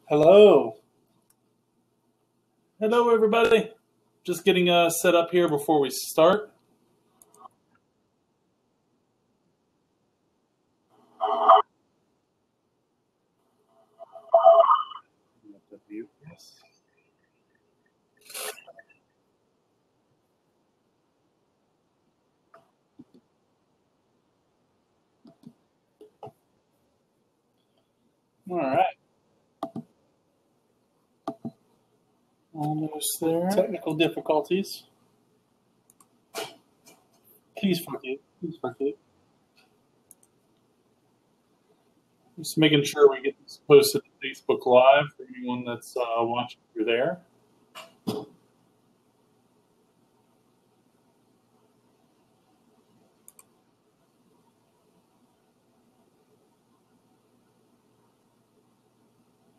Hello. Hello, everybody. Just getting set up here before we start. Yes. All right. Almost there. Technical difficulties. Please forgive. Please forgive. Just making sure we get this posted to Facebook Live for anyone that's watching through there.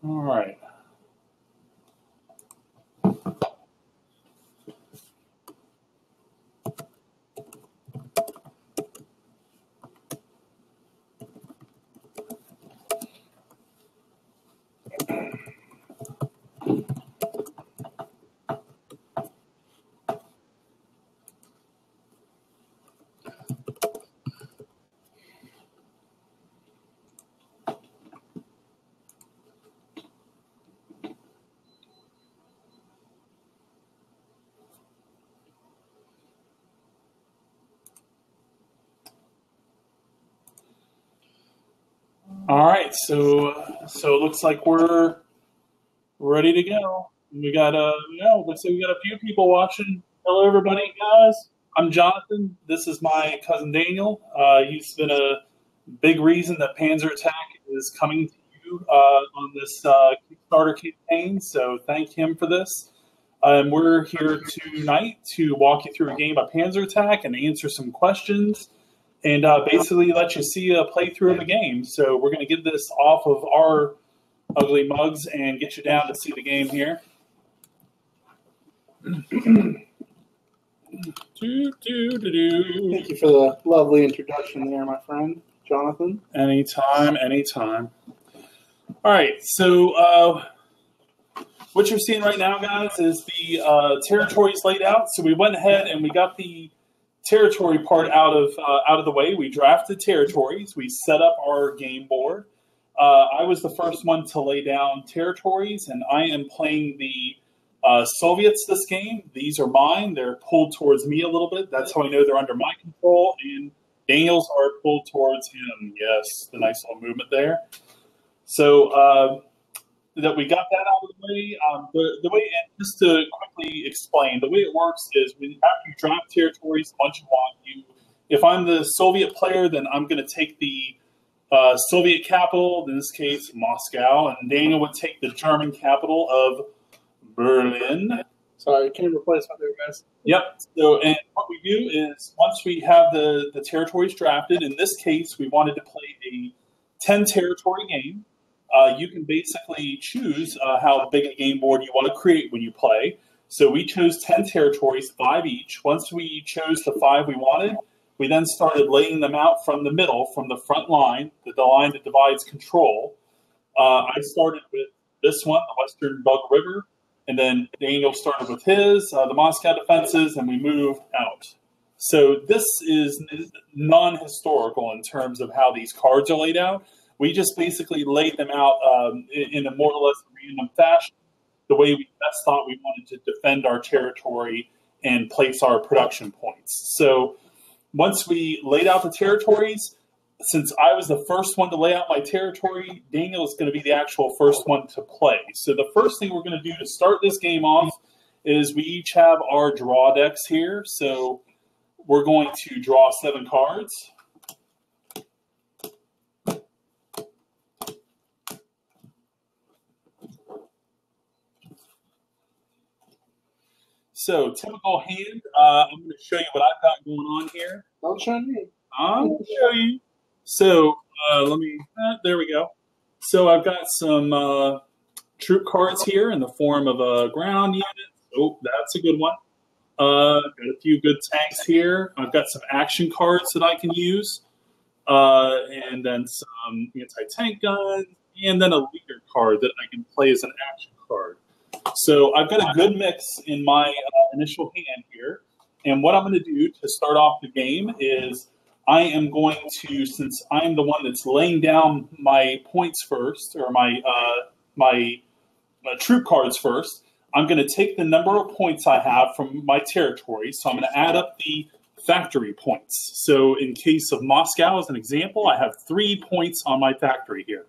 All right. All right. So it looks like we're ready to go. We got looks like we got a few people watching. Hello, everybody, guys. I'm Jonathan. This is my cousin Daniel. He's been a big reason that Panzer Attack is coming to you on this Kickstarter campaign. So thank him for this. We're here tonight to walk you through a game of Panzer Attack and answer some questions and basically let you see a playthrough of the game. So we're going to get this off of our ugly mugs and get you down to see the game here. Thank you for the lovely introduction there, my friend, Jonathan. Anytime, anytime. All right, so what you're seeing right now, guys, is the territories laid out. So we went ahead and we got the territory part out of the way. We drafted territories. We set up our game board. I was the first one to lay down territories, and I am playing the Soviets this game. These are mine. They're pulled towards me a little bit. That's how I know they're under my control. And Daniel's are pulled towards him. Yes, the nice little movement there. So that we got that out of the way. The way, and just to quickly explain, the way it works is after you draft territories, once you want, if I'm the Soviet player, then I'm going to take the Soviet capital, in this case Moscow, and Daniel would take the German capital of Berlin. Sorry, camera placement there, guys. Yep. So, and what we do is once we have the territories drafted, in this case, we wanted to play a 10 territory game. You can basically choose how big a game board you want to create when you play. So we chose 10 territories, 5 each. Once we chose the 5 we wanted, we then started laying them out from the middle, from the front line, the line that divides control. I started with this one, the Western Bug River. And then Daniel started with his, the Moscow defenses, and we move out. So this is non-historical in terms of how these cards are laid out. We just basically laid them out in a more or less random fashion, the way we best thought we wanted to defend our territory and place our production points. So once we laid out the territories, since I was the first one to lay out my territory, Daniel is going to be the actual first one to play. So the first thing we're going to do to start this game off is we each have our draw decks here. So we're going to draw 7 cards. So typical hand, I'm going to show you what I've got going on here. Don't show me. I'll show you. So there we go. So I've got some troop cards here in the form of a ground unit. Oh, that's a good one. Got a few good tanks here. I've got some action cards that I can use. And then some anti-tank guns, and then a leader card that I can play as an action card. So I've got a good mix in my initial hand here. And what I'm going to do to start off the game is I am going to, since I'm the one that's laying down my points first, or my troop cards first, I'm going to take the number of points I have from my territory. So I'm going to add up the factory points. So in case of Moscow, as an example, I have 3 points on my factory here.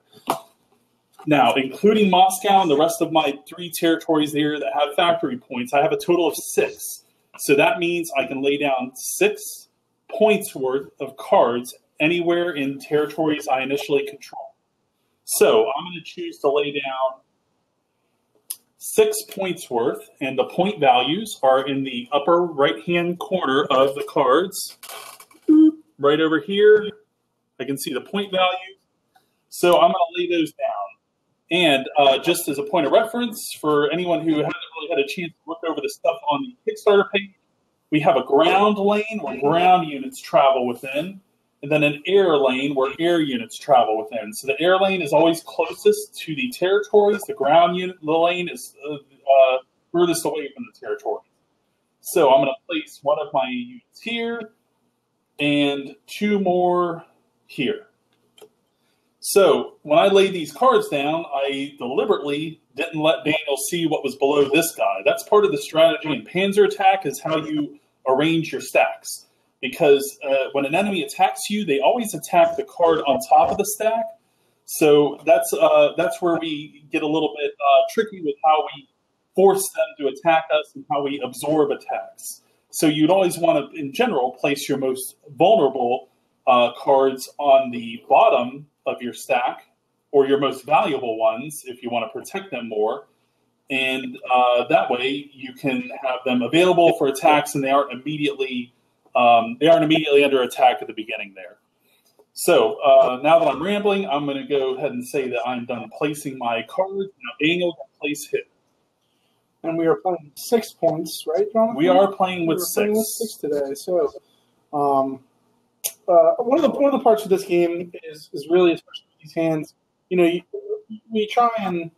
Now, including Moscow and the rest of my 3 territories there that have factory points, I have a total of 6. So that means I can lay down 6 points worth of cards anywhere in territories I initially control. So I'm going to choose to lay down 6 points worth, and the point values are in the upper right-hand corner of the cards. Right over here, I can see the point values. So I'm going to lay those down. And just as a point of reference, for anyone who hasn't really had a chance to look over the stuff on the Kickstarter page, we have a ground lane where ground units travel within, and then an air lane where air units travel within. So the air lane is always closest to the territories. The ground lane is furthest away from the territory. So I'm going to place one of my units here and 2 more here. So when I laid these cards down, I deliberately didn't let Daniel see what was below this guy. That's part of the strategy in Panzer attack, is how you arrange your stacks. Because when an enemy attacks you, they always attack the card on top of the stack. So that's where we get a little bit tricky with how we force them to attack us and how we absorb attacks. So you'd always want to, in general, place your most vulnerable cards on the bottom of your stack, or your most valuable ones if you want to protect them more. And that way you can have them available for attacks, and they aren't immediately under attack at the beginning there. So now that I'm rambling, I'm going to go ahead and say that I'm done placing my cards. Now Daniel can place his. And we are playing 6 points, right, Jonathan? We are playing with 6. Playing with 6 today. So one of the parts of this game is really, especially with these hands, we try and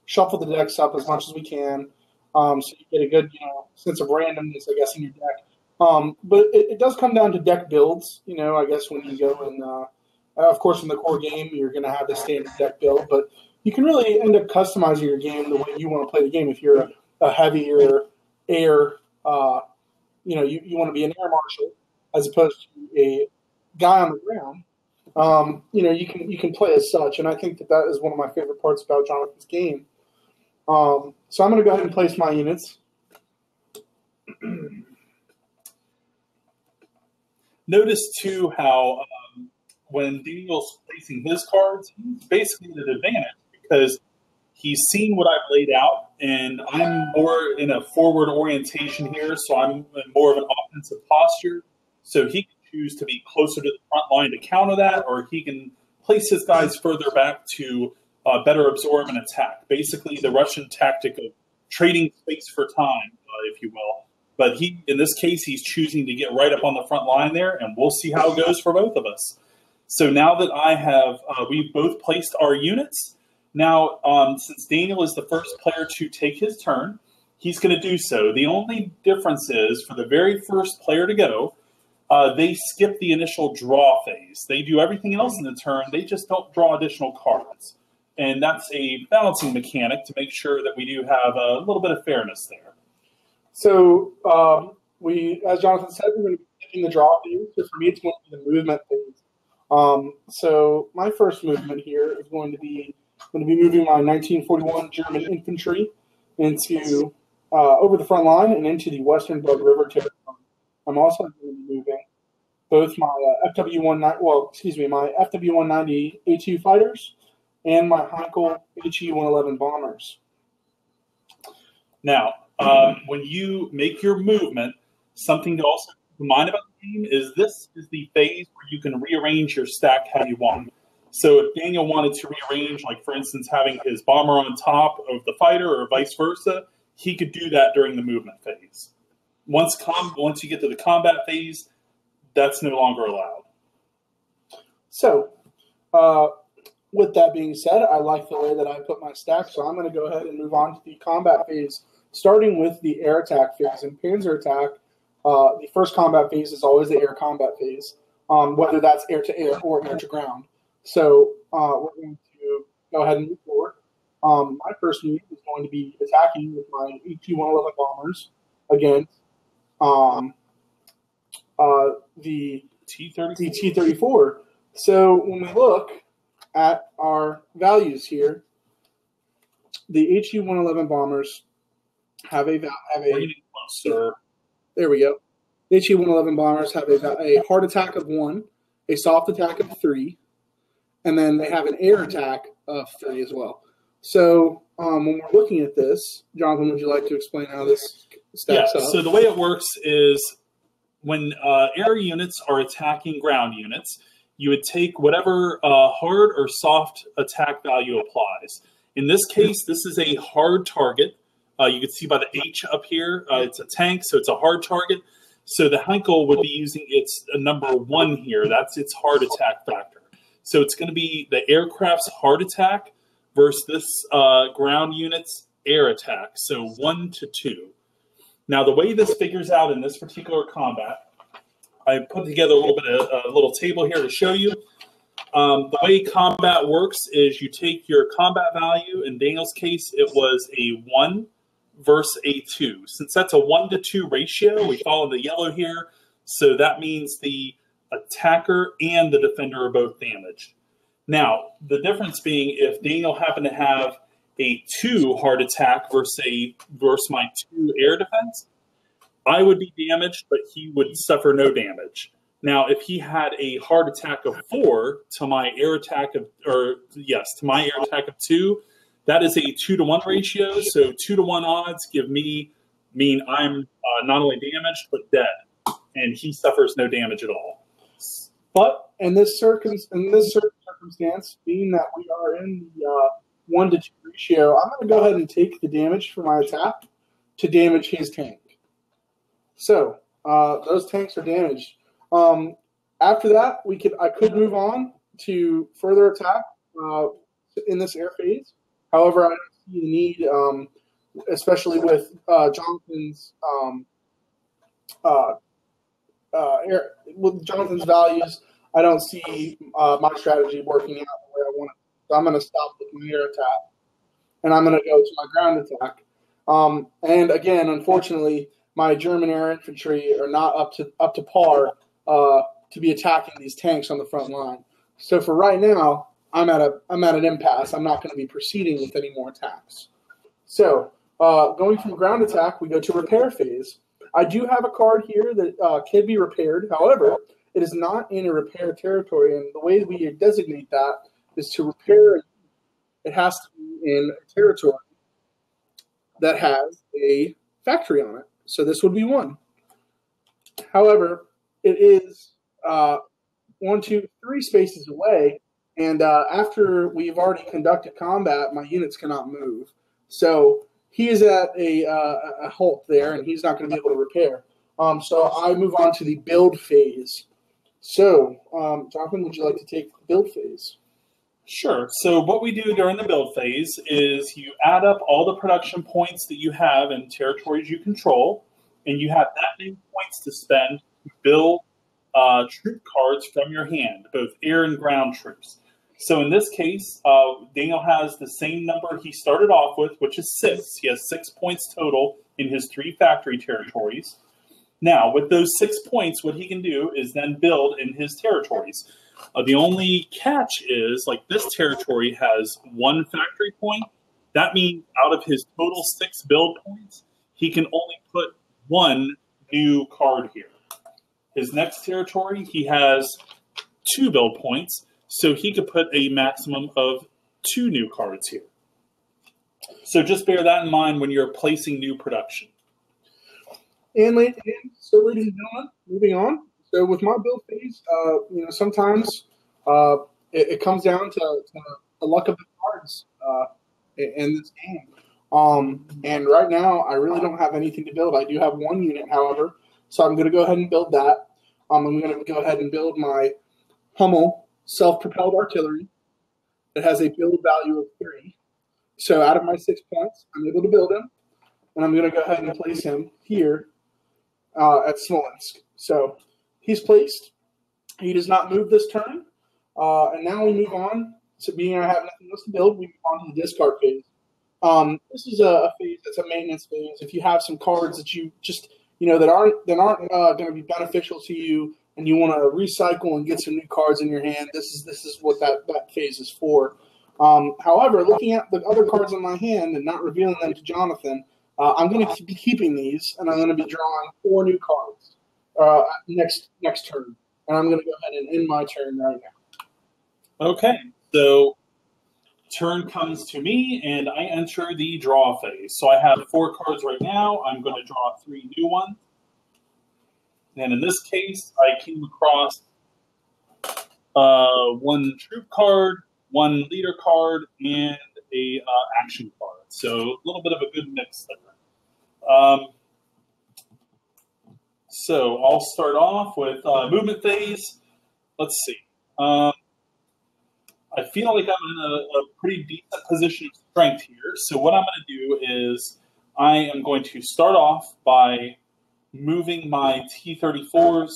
shuffle the decks up as much as we can, so you get a good sense of randomness, I guess, in your deck. But it does come down to deck builds. I guess when you go and of course in the core game you're going to have the standard deck build, but you can really end up customizing your game the way you want to play the game. If you're a heavier air, you want to be an air marshal as opposed to a guy on the ground. You can play as such, and I think that is one of my favorite parts about Jonathan's game. So I'm going to go ahead and place my units. Notice too how when Daniel's placing his cards, he's basically at an advantage because he's seen what I've laid out, and I'm more in a forward orientation here, so I'm in more of an offensive posture. So he can choose to be closer to the front line to counter that, or he can place his guys further back to better absorb an attack. Basically, the Russian tactic of trading space for time, if you will. But in this case, he's choosing to get right up on the front line there, and we'll see how it goes for both of us. So now that I have, we've both placed our units. Now, since Daniel is the first player to take his turn, he's going to do so. The only difference is for the very first player to go, they skip the initial draw phase. They do everything else in the turn. They just don't draw additional cards. And that's a balancing mechanic to make sure that we do have a little bit of fairness there. So as Jonathan said, we're going to be taking the draw phase. So for me, it's going to be the movement phase. So my first movement here is going to be moving my 1941 German infantry into over the front line and into the Western Bug River territory. I'm also going to be moving both my my FW-190 A2 fighters and my Heinkel HE-111 bombers. Now, when you make your movement, something to also keep in mind about the game is this is the phase where you can rearrange your stack how you want. So if Daniel wanted to rearrange, like for instance, having his bomber on top of the fighter or vice versa, he could do that during the movement phase. Once you get to the combat phase, that's no longer allowed. So with that being said, I like the way that I put my stack, so I'm going to go ahead and move on to the combat phase, starting with the air attack phase. In Panzer attack, the first combat phase is always the air combat phase, whether that's air to air or air to ground. So we're going to go ahead and move forward. My first unit is going to be attacking with my HE-111 bombers against the T-34. So when we look at our values here, the HE-111 bombers have a there we go. The HE-111 bombers have a hard attack of 1, a soft attack of 3, and then they have an air attack of 3 as well. So when we're looking at this, Jonathan, would you like to explain how this stacks up? So the way it works is when air units are attacking ground units, you would take whatever hard or soft attack value applies. In this case, this is a hard target. You can see by the H up here, it's a tank, so it's a hard target. So the Heinkel would be using its number 1 here. That's its hard attack factor. So it's going to be the aircraft's hard attack versus this ground unit's air attack. So 1 to 2. Now, the way this figures out in this particular combat, I put together a little table here to show you. The way combat works is you take your combat value. In Daniel's case, it was a 1 versus a 2. Since that's a 1 to 2 ratio, we follow the yellow here. So that means the attacker and the defender are both damaged. Now, the difference being if Daniel happened to have a 2 hard attack versus my 2 air defense, I would be damaged, but he would suffer no damage. Now, if he had a hard attack of 4 to my air attack of 2, that is a 2-to-1 ratio. So 2-to-1 odds mean I'm not only damaged but dead, and he suffers no damage at all. But in this circumstance, being that we are in the 1 to 2 ratio, I'm going to go ahead and take the damage for my attack to damage his tank. So those tanks are damaged. After that, I could move on to further attack in this air phase. However, I don't see the need, especially with Jonathan's with Jonathan's values. I don't see my strategy working out the way I want it. So I'm going to stop with my air attack, and I'm going to go to my ground attack. And again, unfortunately, my German air infantry are not up to par to be attacking these tanks on the front line. So for right now, I'm at an impasse. I'm not going to be proceeding with any more attacks. So going from ground attack, we go to repair phase. I do have a card here that can be repaired. However, it is not in a repair territory, and the way we designate that is to repair. It has to be in a territory that has a factory on it. So this would be 1. However, it is 1, 2, 3 spaces away, and after we've already conducted combat, my units cannot move. So he is at a halt there, and he's not going to be able to repair. So I move on to the build phase. So, Jonathan, would you like to take the build phase? Sure. So what we do during the build phase is you add up all the production points that you have in territories you control, and you have that many points to spend to build troop cards from your hand, both air and ground troops. So in this case, Daniel has the same number he started off with, which is 6. He has 6 points total in his 3 factory territories. Now, with those 6 points, what he can do is then build in his territories. The only catch is, like, this territory has 1 factory point. That means out of his total 6 build points, he can only put 1 new card here. His next territory, he has 2 build points, so he could put a maximum of 2 new cards here. So just bear that in mind when you're placing new production. And ladies and gentlemen, moving on. So with my build phase, sometimes it comes down to the luck of the cards in this game. And right now, I really don't have anything to build. I do have 1 unit, however, so I'm going to go ahead and build that. I'm going to go ahead and build my Hummel self-propelled artillery. It has a build value of 3. So out of my 6 points, I'm able to build him, and I'm going to go ahead and place him here at Smolensk. So he's placed. He does not move this turn. And now we move on to being I have nothing else to build. We move on to the discard phase. This is a phase that's a maintenance phase. If you have some cards that you just that aren't going to be beneficial to you, and you want to recycle and get some new cards in your hand, this is what that phase is for. However, looking at the other cards in my hand and not revealing them to Jonathan, I'm going to be keeping these, and I'm going to be drawing 4 new cards next turn. And I'm going to go ahead and end my turn right now. Okay, so turn comes to me, and I enter the draw phase. So I have 4 cards right now. I'm going to draw 3 new ones. And in this case, I came across 1 troop card, 1 leader card, and a action card. So a little bit of a good mix there. So I'll start off with movement phase. Let's see. I feel like I'm in a pretty decent position of strength here. So what I'm going to do is I am going to start off by moving my T-34s,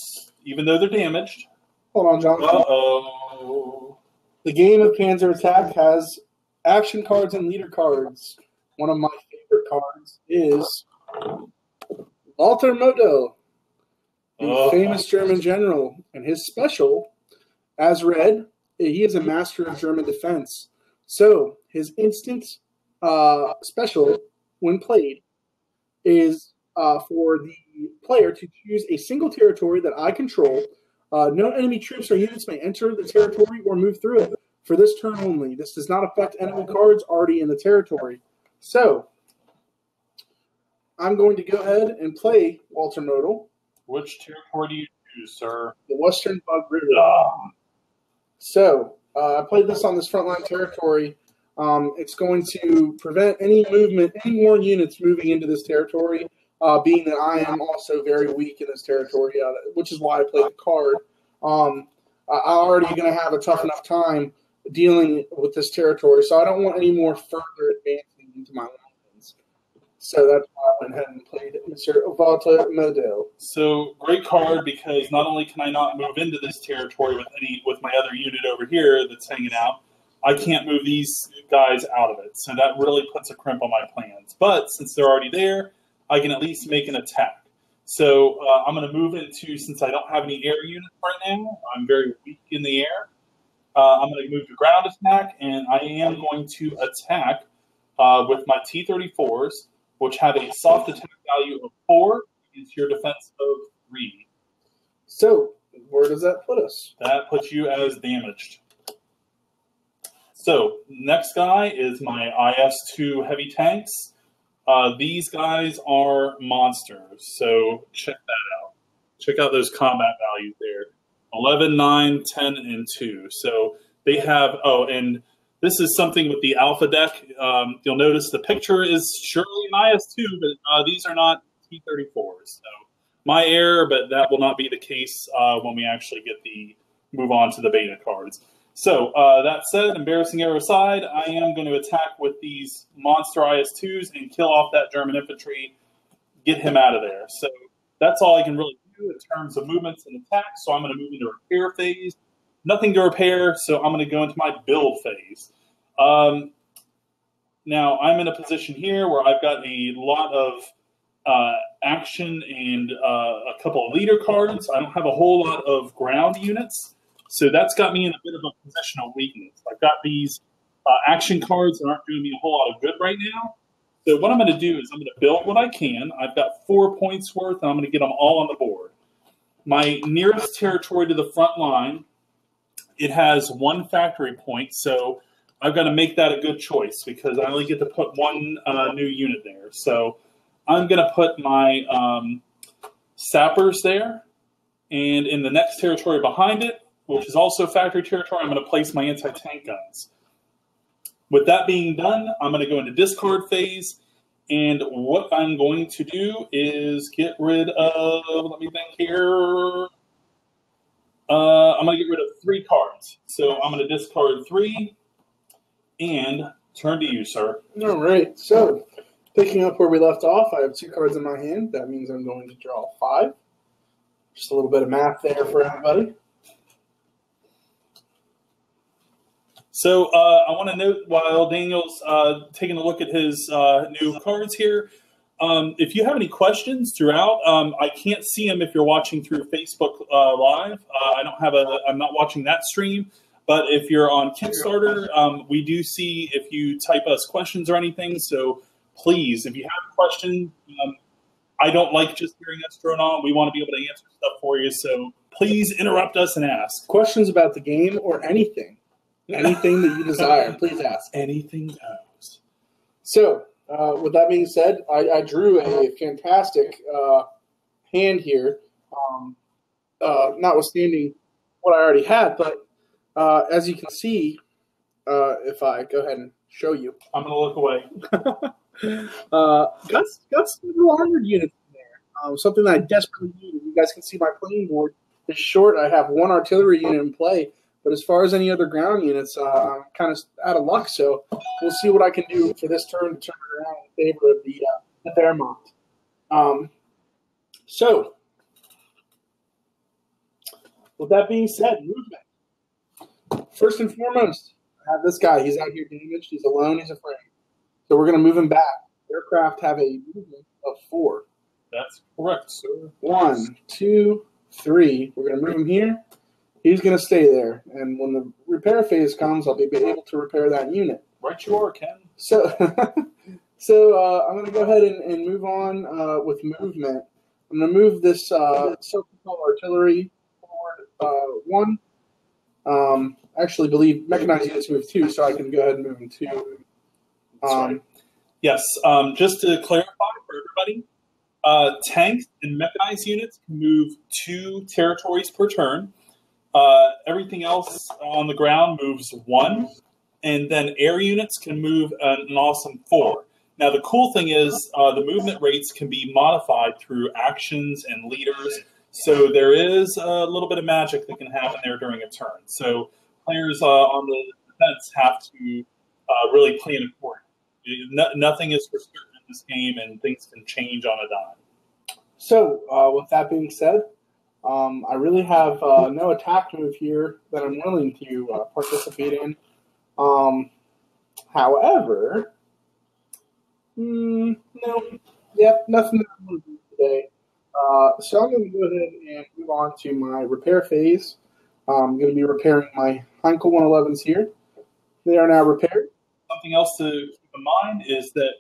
even though they're damaged. Hold on, Jonathan. Uh-oh. The game of Panzer Attack has action cards and leader cards. One of my favorite cards is Walter Model, the famous German general. And his special, as read, he is a master of German defense. So his instant special, when played, is for the player to choose a single territory that I control. No enemy troops or units may enter the territory or move through it for this turn only. This does not affect enemy cards already in the territory. So I'm going to go ahead and play Walter Model. Which territory do you choose, sir? The Western Bug River. So I played this on this frontline territory. It's going to prevent any movement, any more units moving into this territory, being that I am also very weak in this territory, which is why I played the card. I'm already going to have a tough enough time dealing with this territory, so I don't want any more further advancing into my lines. So that's why I went ahead and played Mr. Walter Model. So great card, because not only can I not move into this territory with my other unit over here that's hanging out, I can't move these guys out of it. So that really puts a crimp on my plans. But since they're already there, I can at least make an attack. So I'm going to move into, since I don't have any air units right now, I'm very weak in the air. I'm going to move to ground attack, and I am going to attack with my T-34s, which have a soft attack value of 4 against your defense of 3. So where does that put us? That puts you as damaged. So next guy is my IS-2 heavy tanks. These guys are monsters, so check that out. Check out those combat values there. 11, 9, 10, and 2. So they have, and this is something with the alpha deck. You'll notice the picture is surely an IS-2, but these are not T-34s. So my error, but that will not be the case when we actually move on to the beta cards. So that said, embarrassing error aside, I am going to attack with these monster IS-2s and kill off that German infantry, get him out of there. So that's all I can really do in terms of movements and attacks. So I'm going to move into repair phase. Nothing to repair, so I'm going to go into my build phase. Now, I'm in a position here where I've got a lot of action and a couple of leader cards. I don't have a whole lot of ground units. So that's got me in a bit of a position of weakness. I've got these action cards that aren't doing me a whole lot of good right now. So what I'm going to do is I'm going to build what I can. I've got 4 points worth, and I'm going to get them all on the board. My nearest territory to the front line, it has 1 factory point, so I've got to make that a good choice because I only get to put 1 new unit there. So I'm going to put my sappers there, and in the next territory behind it, which is also factory territory, I'm going to place my anti-tank guns. With that being done, I'm going to go into discard phase, and what I'm going to do is get rid of, let me think here, I'm going to get rid of 3 cards. So I'm going to discard 3, And turn to you, sir. All right. So, picking up where we left off, I have 2 cards in my hand. That means I'm going to draw 5. Just a little bit of math there for everybody. So I want to note while Daniel's taking a look at his new cards here, if you have any questions throughout, I can't see them if you're watching through Facebook Live. I'm not watching that stream. But if you're on Kickstarter, we do see if you type us questions or anything. So please, if you have a question, I don't like just hearing us thrown on. We want to be able to answer stuff for you. So please interrupt us and ask. Questions about the game or anything. Anything that you desire, please ask. Anything goes. So, with that being said, I drew a fantastic hand here, notwithstanding what I already had. But as you can see, if I go ahead and show you, I'm going to look away. got some little armored units in there. Something that I desperately need. You guys can see my playing board is short. I have 1 artillery unit in play. But as far as any other ground units, I'm kind of out of luck. So we'll see what I can do for this turn to turn it around in favor of the Fairmont. So with that being said, movement. First and foremost, I have this guy. He's out here damaged. He's alone. He's afraid. So we're going to move him back. Aircraft have a movement of 4. That's correct, sir. 1, 2, 3. We're going to move him here. He's going to stay there, and when the repair phase comes, I'll be able to repair that unit. Right you are, Ken. So, I'm going to go ahead and move on with movement. I'm going to move this so-called artillery forward 1. Actually, believe mechanized units move 2, so I can go ahead and move them 2. Right. Yes, just to clarify for everybody, tanks and mechanized units can move 2 territories per turn. Everything else on the ground moves 1, and then air units can move an awesome 4. Now, the cool thing is the movement rates can be modified through actions and leaders, so there is a little bit of magic that can happen there during a turn. So players on the defense have to really plan accordingly. Nothing is for certain in this game, and things can change on a dime. So, with that being said, I really have no attack move here that I'm willing to participate in. However, no, nothing that I'm going to do today. So I'm going to go ahead and move on to my repair phase. I'm going to be repairing my Heinkel 111s here. They are now repaired. Something else to keep in mind is that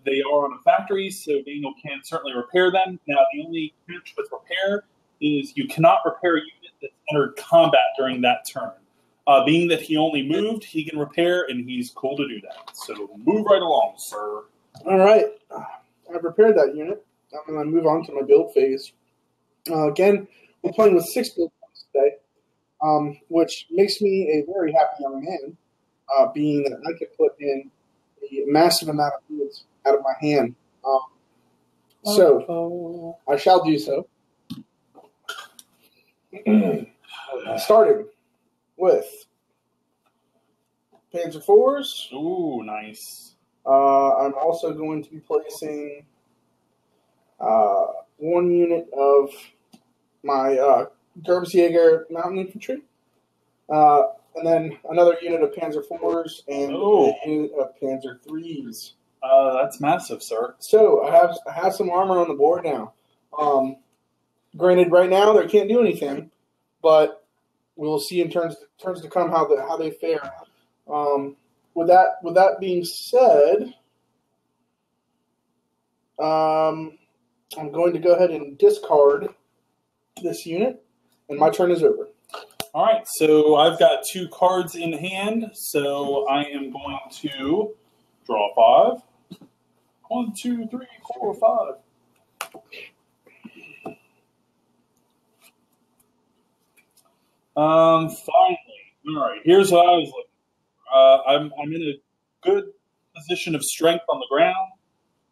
they are on a factory, so Daniel can certainly repair them. Now, the only catch with repair is you cannot repair a unit that's entered combat during that turn. Being that he only moved, he can repair, and he's cool to do that. So move right along, sir. All right. I've repaired that unit. I'm going to move on to my build phase. Again, we're playing with 6 build points today, which makes me a very happy young man, being that I could put in a massive amount of units out of my hand. So I shall do so. Starting with Panzer IVs. Ooh, nice. I'm also going to be placing 1 unit of my Gerbsjäger Mountain Infantry, and then another unit of Panzer IVs and a unit of Panzer IIIs. That's massive, sir. So I have some armor on the board now. Granted, right now they can't do anything, but we'll see in turns to come how they fare. With that being said, I'm going to go ahead and discard this unit, and my turn is over. All right, so I've got 2 cards in hand, so I am going to draw 5. 1, 2, 3, 4, 5. Finally. All right, here's what I was looking for. I'm in a good position of strength on the ground.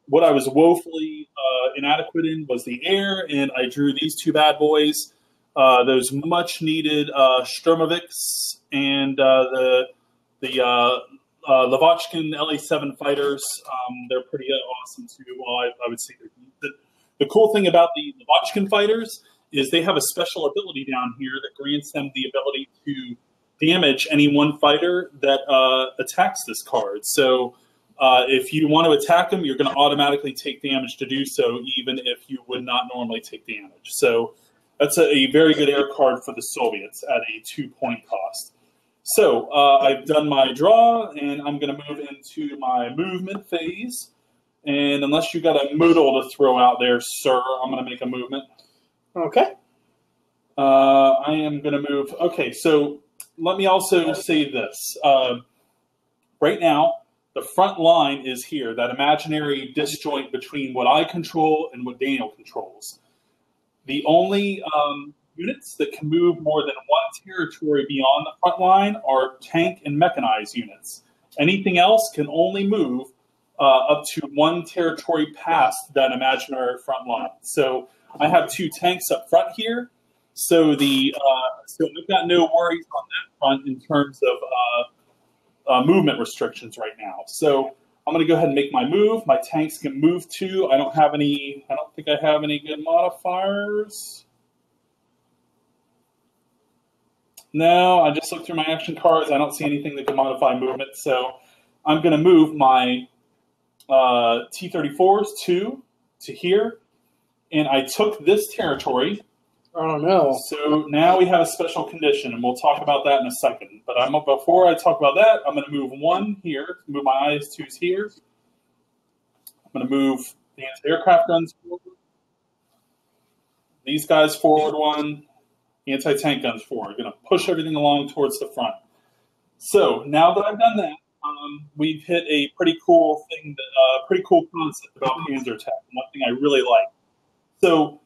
What I was woefully inadequate in was the air, and I drew these 2 bad boys. Those much-needed Sturmovix and the Lavochkin LA-7 fighters, they're pretty awesome too. Well, I would say the cool thing about the Lavochkin fighters is they have a special ability down here that grants them the ability to damage any one fighter that attacks this card. So if you want to attack them, you're going to automatically take damage to do so, even if you would not normally take damage. So that's a very good air card for the Soviets at a 2-point cost. So I've done my draw, and I'm going to move into my movement phase. And unless you got a modal to throw out there, sir, I'm going to make a movement. Okay. I am going to move. Okay, so let me also say this. Right now, the front line is here, that imaginary disjoint between what I control and what Daniel controls. The only units that can move more than one territory beyond the front line are tank and mechanized units. Anything else can only move up to one territory past that imaginary front line. So I have 2 tanks up front here. So so I've got no worries on that front in terms of movement restrictions right now. So I'm going to go ahead and make my move. My tanks can move too. I don't think I have any good modifiers. No, I just looked through my action cards. I don't see anything that can modify movement. So I'm going to move my T-34s to here. And I took this territory. Oh, no. So now we have a special condition, and we'll talk about that in a second. But before I talk about that, I'm going to move 1 here, move my IS-2s here. I'm going to move the anti-aircraft guns forward. These guys forward 1, anti-tank guns forward. I'm going to push everything along towards the front. So now that I've done that, we've hit a pretty cool thing, pretty cool concept about Panzer attack, one thing I really like. So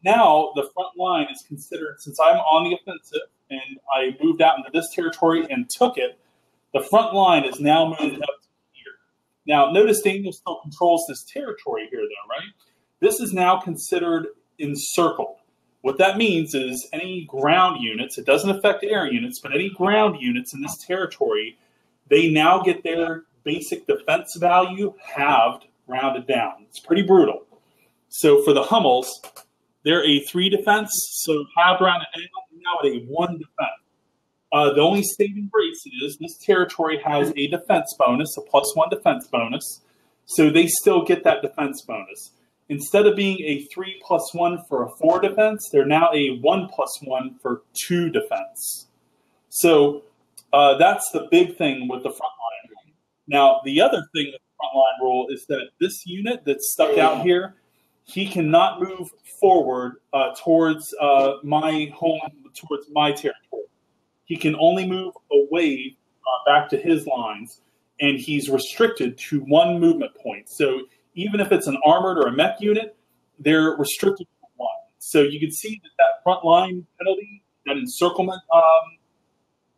now the front line is considered, since I'm on the offensive and I moved out into this territory and took it, the front line is now moved up to here. Now notice Daniel still controls this territory here though, right? This is now considered encircled. What that means is any ground units, it doesn't affect air units, but any ground units in this territory, they now get their basic defense value halved, rounded down. It's pretty brutal. So for the Hummels, they're a 3 defense, so half rounded down, now at a 1 defense. The only saving grace is this territory has a defense bonus, a +1 defense bonus, so they still get that defense bonus. Instead of being a 3 + 1 for a 4 defense, they're now a 1 + 1 for 2 defense. So that's the big thing with the front line. Now, the other thing with the front line rule is that this unit that's stuck out here, he cannot move forward towards my home, towards my territory. He can only move away back to his lines, and he's restricted to 1 movement point. So even if it's an armored or a mech unit, they're restricted to 1. So you can see that front line penalty, that encirclement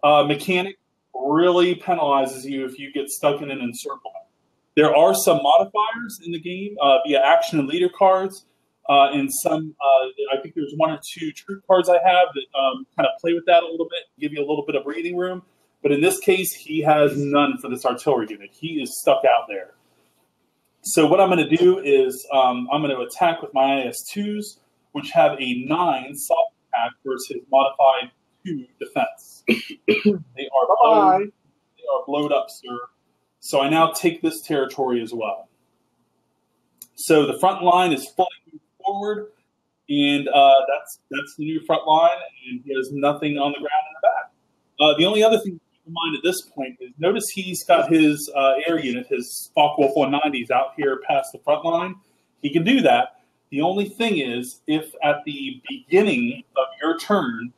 mechanic, really penalizes you if you get stuck in an encirclement. There are some modifiers in the game via action and leader cards, and some, I think there's 1 or 2 troop cards I have that kind of play with that a little bit, give you a little bit of breathing room. But in this case, he has none for this artillery unit. He is stuck out there. So what I'm going to do is I'm going to attack with my IS-2s, which have a 9 soft attack versus modified 2 defense. They are blowed up, sir. So I now take this territory as well. So the front line is fully moved forward, and that's the new front line, and he has nothing on the ground in the back. The only other thing to keep in mind at this point is notice he's got his air unit, his Focke-Wulf 190s out here past the front line. He can do that. The only thing is if at the beginning of your turn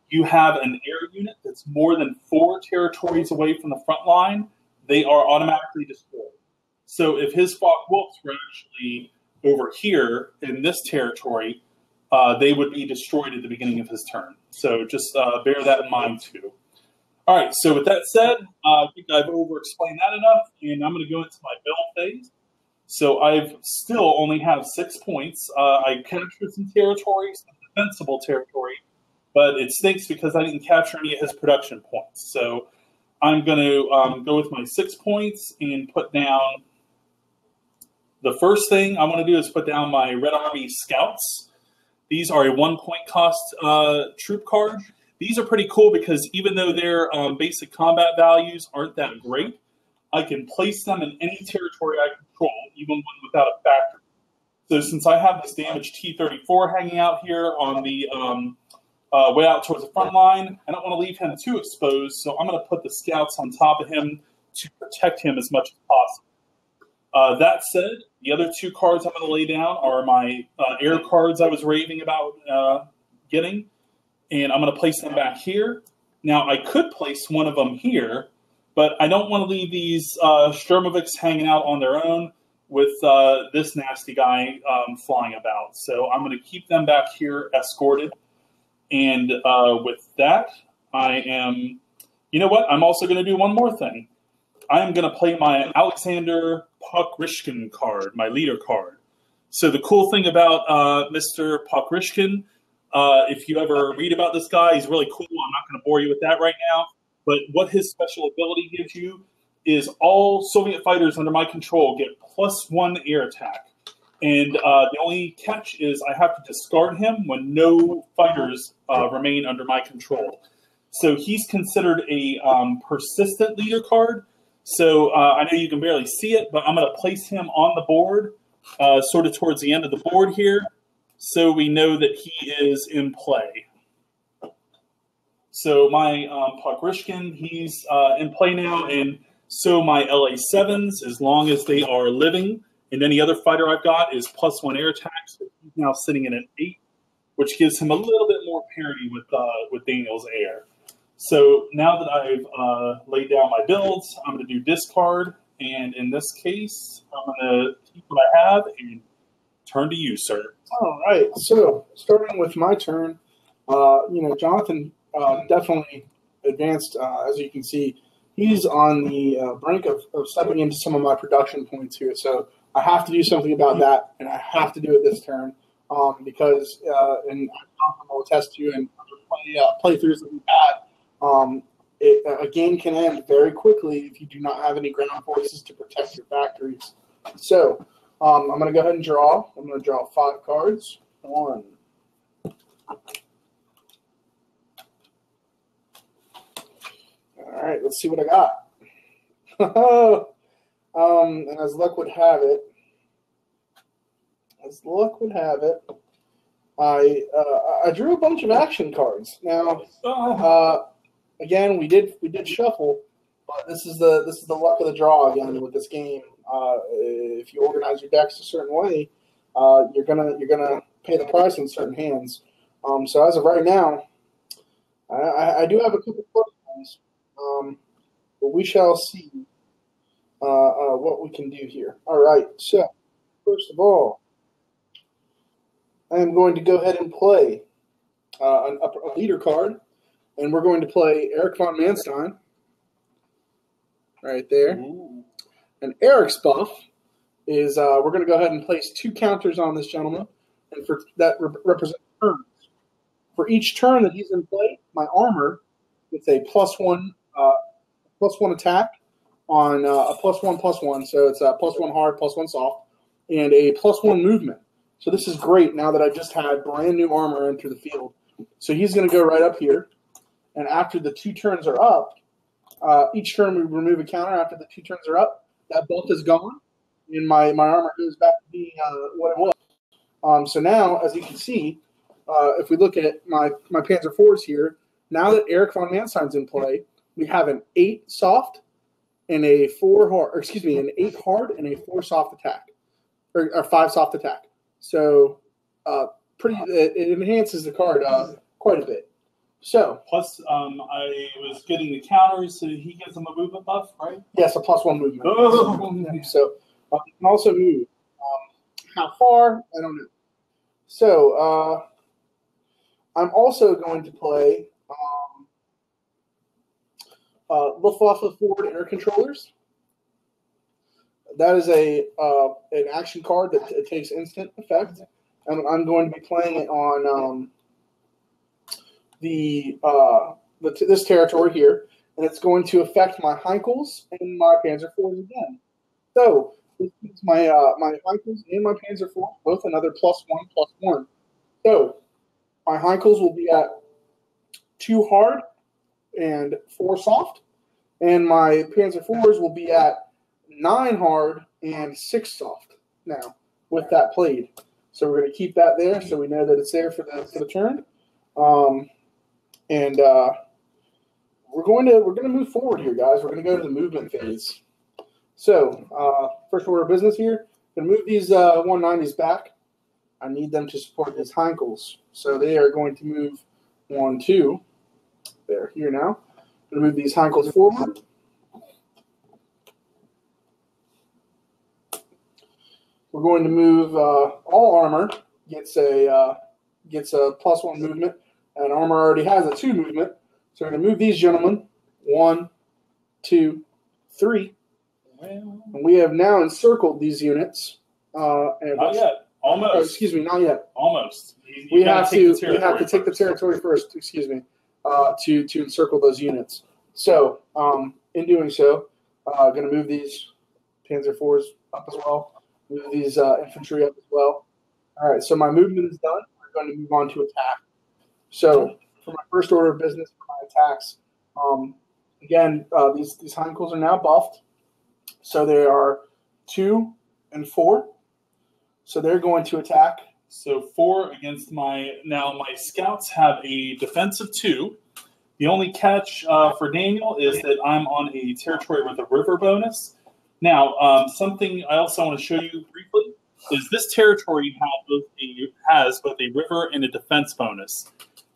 you have an air unit that's more than 4 territories away from the front line, they are automatically destroyed. So if his Focke-Wulfs were actually over here in this territory, they would be destroyed at the beginning of his turn. So just bear that in mind too. All right, so with that said, I think I've over-explained that enough, and I'm going to go into my build phase. So I've still only have 6 points. I captured some territory, some defensible territory, but it stinks because I didn't capture any of his production points. So I'm going to go with my 6 points and put down. The first thing I want to do is put down my Red Army Scouts. These are a 1 point cost troop card. These are pretty cool because even though their basic combat values aren't that great, I can place them in any territory I control, even one without a factory. So since I have this damaged T-34 hanging out here on the way out towards the front line, I don't want to leave him too exposed, so I'm going to put the scouts on top of him to protect him as much as possible. That said, the other 2 cards I'm going to lay down are my air cards I was raving about getting, and I'm going to place them back here. Now, I could place one of them here, but I don't want to leave these Sturmoviks hanging out on their own with this nasty guy flying about. So I'm going to keep them back here escorted. And with that, I am... You know what? I'm also going to do one more thing. I am going to play my Alexander Pokrishkin card, my leader card. So the cool thing about Mr. Pokrishkin, if you ever read about this guy, he's really cool. I'm not going to bore you with that right now. But what his special ability gives you is all Soviet fighters under my control get +1 air attack. And the only catch is I have to discard him when no fighters remain under my control. So he's considered a persistent leader card. So I know you can barely see it, but I'm going to place him on the board, sort of towards the end of the board here, so we know that he is in play. So my Pokrishkin, he's in play now, and so my LA-7s, as long as they are living, and any other fighter I've got is +1 air attack, so he's now sitting in an 8, which gives him a little bit more parity with Daniel's air. So now that I've laid down my builds, I'm going to do discard, and in this case, I'm going to keep what I have and turn to you, sir. All right, so starting with my turn, Jonathan definitely advanced, as you can see. He's on the brink of stepping into some of my production points here, so I have to do something about that, and I have to do it this turn because, and I will attest to you, and playthroughs that we've had, a game can end very quickly if you do not have any ground forces to protect your factories. So I'm going to go ahead and draw. I'm going to draw 5 cards. 1. All right, let's see what I got. And as luck would have it, I drew a bunch of action cards. Now, again, we did shuffle, but this is the luck of the draw again with this game. If you organize your decks a certain way, you're gonna pay the price in certain hands. So as of right now, I do have a couple close ones, but we shall see what we can do here. All right. So first of all, I am going to go ahead and play a leader card, and we're going to play Eric von Manstein right there. Ooh. And Eric's buff is we're going to go ahead and place 2 counters on this gentleman, and for that represents turns. For each turn that he's in play, my armor gets a +1 attack on a +1/+1, so it's a +1 hard, +1 soft, and a +1 movement. So this is great now that I just had brand new armor enter the field. So he's going to go right up here, and after the 2 turns are up, each turn we remove a counter. After the 2 turns are up, that buff is gone, and my armor goes back to being what it was. So now, as you can see, if we look at my Panzer IVs here, now that Eric von Manstein's in play, we have an 8 soft and a 4 hard, an 8 hard and a 4 soft attack, or 5 soft attack. So it enhances the card quite a bit. So plus, I was getting the counters, so he gets him a movement buff, right? Yes, a +1 movement. Oh. So he can also move. How far? I don't know. So I'm also going to play Luftwaffe forward air controllers. That is an action card that it takes instant effect. And I'm going to be playing it on this territory here. and it's going to affect my Heinkels and my Panzer IVs again. So this gives my my Heinkels and my Panzer IV both another +1/+1. So my Heinkels will be at 2 hard and 4 soft, and my Panzer IVs will be at 9 hard and 6 soft now with that played. So we're going to keep that there so we know that it's there for the turn. We're going to move forward here, guys. We're going to go to the movement phase. So first order of business here, going to move these 190s back. I need them to support these Heinkels. So they are going to move 1, 2. They're here now. Going to move these Heinkels forward. We're going to move all armor gets a +1 movement, and armor already has a 2 movement. So we're going to move these gentlemen 1, 2, 3. And we have now encircled these units. Not yet. Almost. Oh, excuse me, not yet. Almost. We have to take the territory first. Excuse me, to encircle those units. So in doing so, going to move these Panzer IVs up as well. Move these infantry up as well. All right. So my movement is done. We're going to move on to attack. So for my first order of business for my attacks, again, these Heinkels are now buffed. So they are 2 and 4. So they're going to attack. So 4 against my scouts have a defensive 2. The only catch for Daniel is that I'm on a territory with a river bonus. Now, something I also want to show you briefly is this territory has both a river and a defense bonus.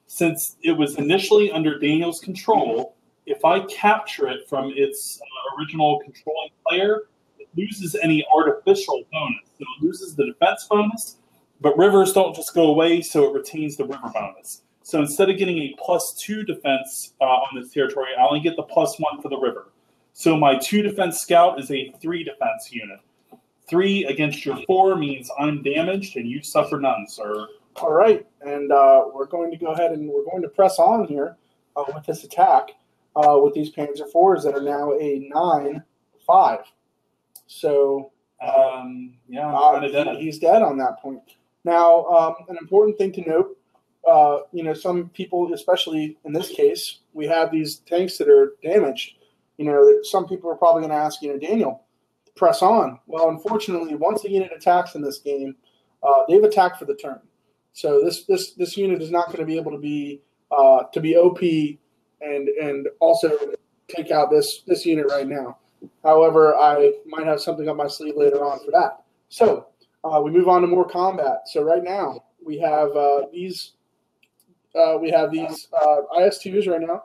Since it was initially under Daniel's control, if I capture it from its original controlling player, it loses any artificial bonus. So it loses the defense bonus, but rivers don't just go away, so it retains the river bonus. So instead of getting a +2 defense on this territory, I only get the +1 for the river. So my 2 defense scout is a 3 defense unit. 3 against your 4 means I'm damaged and you suffer none, sir. All right, and we're going to go ahead and we're going to press on here with this attack with these Panzer IVs that are now a 9/5. So he's dead on that point. Now, an important thing to note, some people, especially in this case, we have these tanks that are damaged. Some people are probably going to ask, Daniel, press on. Well, unfortunately, once a unit attacks in this game, they've attacked for the turn. So this unit is not going to be able to be OP and also take out this unit right now. However, I might have something up my sleeve later on for that. So we move on to more combat. So right now we have these IS-2s right now.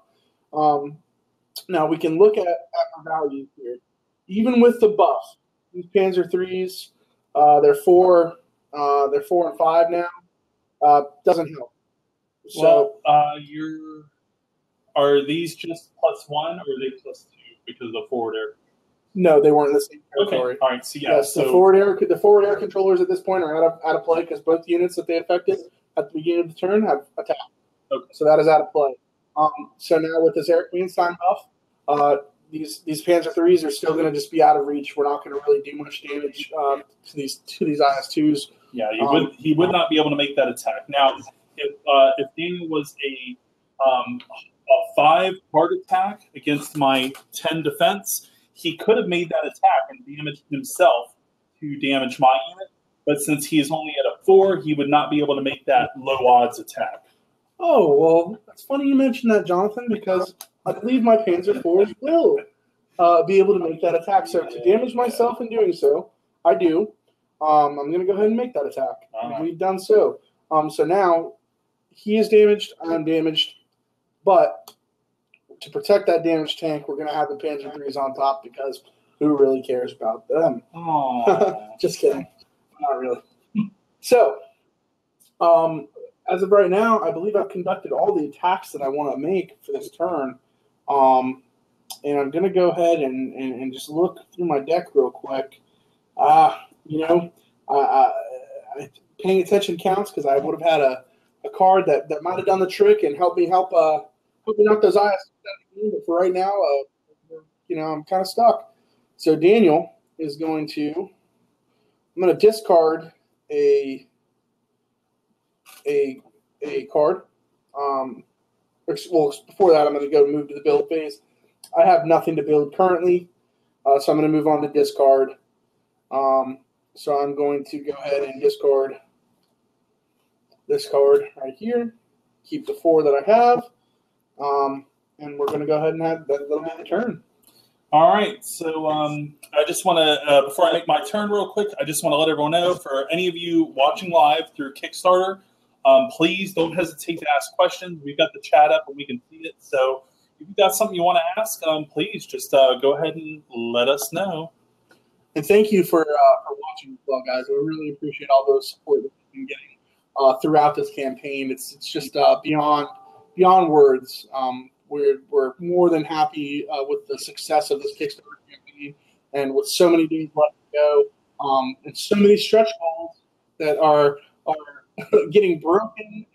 Now we can look at our values here. Even with the buff, these Panzer IIIs, they're 4 and 5 now. Doesn't help. So are these just +1 or are they +2 because of the forward air? No, they weren't in the same territory. Okay. All right. So yes, the forward air controllers at this point are out of play because both units that they affected at the beginning of the turn have attacked. Okay. So that is out of play. So now with this Eric Weinstein buff, these Panzer IIIs are still going to just be out of reach. We're not going to really do much damage to these IS-2s. Yeah, he would not be able to make that attack. Now, if Daniel was a 5 hard attack against my 10 defense, he could have made that attack and damaged himself to damage my unit. But since he is only at a 4, he would not be able to make that low odds attack. Oh, well, it's funny you mentioned that, Jonathan, because I believe my Panzer IVs will be able to make that attack. So to damage myself in doing so, I do. I'm going to go ahead and make that attack. And we've done so. So now he is damaged, I'm damaged. But to protect that damaged tank, we're going to have the Panzer IIIs on top because who really cares about them? Just kidding. Not really. So, as of right now, I believe I've conducted all the attacks that I want to make for this turn. And I'm going to go ahead and just look through my deck real quick. Paying attention counts because I would have had a card that might have done the trick and helped me knock those IS but for right now, I'm kind of stuck. So Daniel is going to. I'm going to discard a card. Well, before that, I'm going to go move to the build phase. I have nothing to build currently, so I'm going to move on to discard. So I'm going to go ahead and discard this card right here. Keep the 4 that I have, and we're going to go ahead and have that'll be the turn. All right. So I just want to, before I make my turn real quick, I just want to let everyone know, for any of you watching live through Kickstarter, please don't hesitate to ask questions. We've got the chat up and we can see it. So if you've got something you want to ask, please just go ahead and let us know. And thank you for watching as well, guys. We really appreciate all those support that we've been getting throughout this campaign. It's just beyond words. We're more than happy with the success of this Kickstarter campaign, and with so many days left to go, and so many stretch goals that are getting broken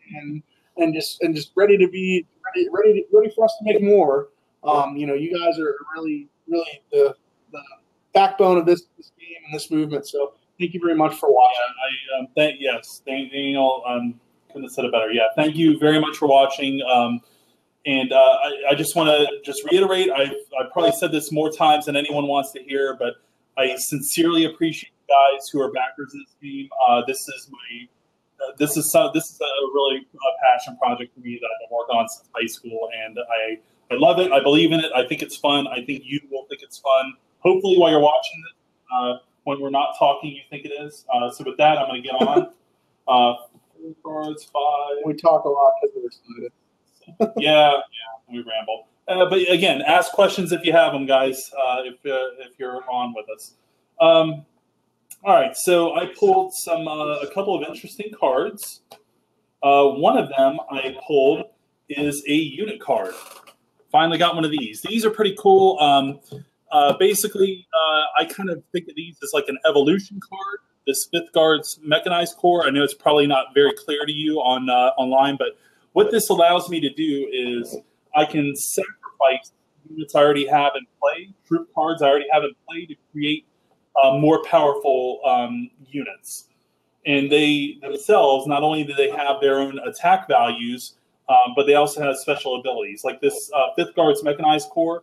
and just ready to be ready for us to make more. You guys are really the backbone of this game and this movement. So thank you very much for watching. Yeah, Daniel couldn't have said it better. Yeah, thank you very much for watching. And I just want to reiterate, I've probably said this more times than anyone wants to hear, but I sincerely appreciate you guys who are backers of this game. This is a really passion project for me that I've been working on since high school, and I love it. I believe in it. I think it's fun. I think you will think it's fun. Hopefully, while you're watching this, when we're not talking, you think it is. So with that, I'm going to get on. 4 cards, 5. We talk a lot because we're excited. Yeah, we ramble. But again, ask questions if you have them, guys. If you're on with us. All right, so I pulled a couple of interesting cards. One of them I pulled is a unit card. Finally got one of these. These are pretty cool. Basically, I kind of think of these as like an evolution card. This 5th Guards Mechanized Corps. I know it's probably not very clear to you online, but what this allows me to do is I can sacrifice units I already have in play, troop cards I already have in play, to create more powerful units. And they themselves, not only do they have their own attack values, but they also have special abilities. Like this 5th Guards Mechanized Corps,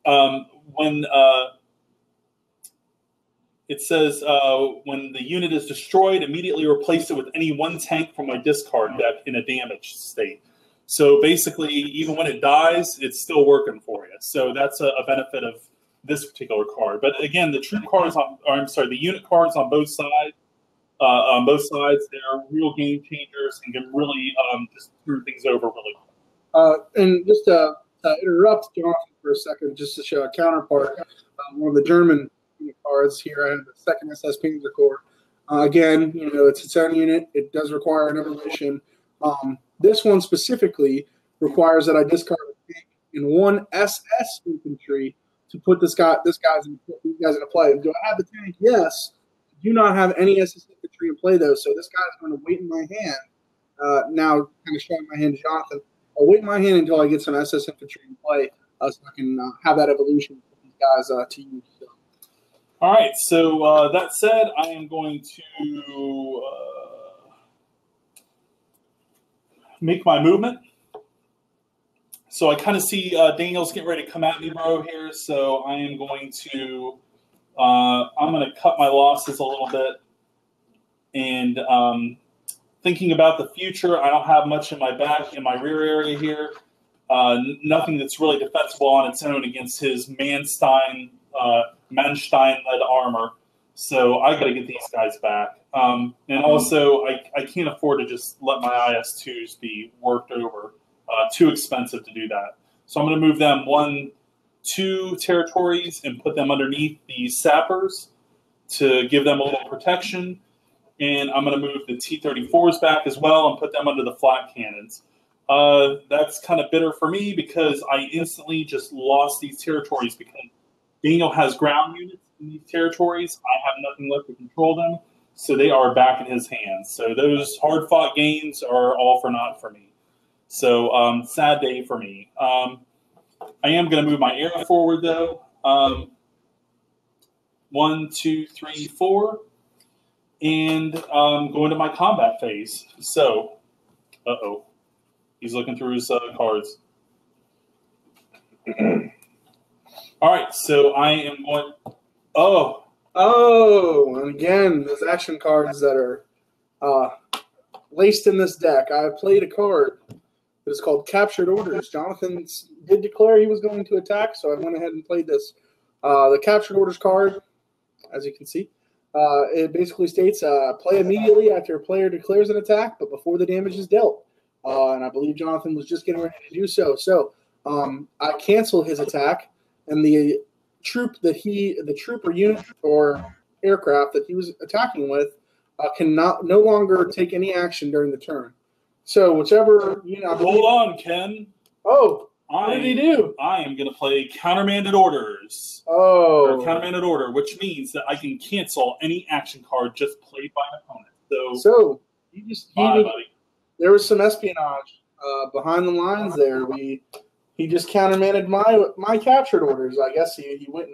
when it says when the unit is destroyed, immediately replace it with any 1 tank from my discard deck in a damaged state. So basically, even when it dies, it's still working for you. So that's a benefit of this particular card. But again, the troop cards the unit cards on both sides, they're real game changers and can really just screw things over really well. And just to interrupt Jonathan for a second, just to show a counterpart, one of the German cards here. I have the 2nd SS Panzer Corps. Again, it's its own unit. It does require an evolution. This one specifically requires that I discard a tank and 1 SS infantry to put these guys into play. Do I have the tank? Yes. I do not have any SS infantry in play though, so this guy is going to wait in my hand. Now, kind of showing my hand to Jonathan. I'll wait in my hand until I get some SS infantry in play, so I can have that evolution for these guys to use. So. All right, so that said, I am going to make my movement. So I kind of see Daniel's getting ready to come at me, bro, here. So I am going to cut my losses a little bit. And thinking about the future, I don't have much in my back, in my rear area here. Nothing that's really defensible on its own against his Manstein-led armor. So I got to get these guys back. And also, I can't afford to just let my IS-2s be worked over. Too expensive to do that. So I'm going to move them 2 territories and put them underneath these sappers to give them a little protection. And I'm going to move the T-34s back as well and put them under the flat cannons. That's kind of bitter for me because I instantly just lost these territories because Daniel has ground units in these territories. I have nothing left to control them, so they are back in his hands. So those hard-fought gains are all for naught for me. So sad day for me. I am going to move my arrow forward, though. 1, 2, 3, 4. And go into my combat phase. So, uh-oh. He's looking through his cards. All right, so I am going... Oh, and again, those action cards that are laced in this deck. I played a card that is called Captured Orders. Jonathan did declare he was going to attack, so I went ahead and played this. The Captured Orders card, as you can see, it basically states, play immediately after a player declares an attack, but before the damage is dealt. And I believe Jonathan was just getting ready to do so. So I cancel his attack, and the troop or unit or aircraft that he was attacking with no longer take any action during the turn. So whichever unit. Hold on, Ken. Oh, what did he do? I am going to play Countermanded Orders. Oh. Or Countermanded Order, which means that I can cancel any action card just played by an opponent. So buddy. There was some espionage behind the lines there. He just countermanded my Captured Orders. I guess he went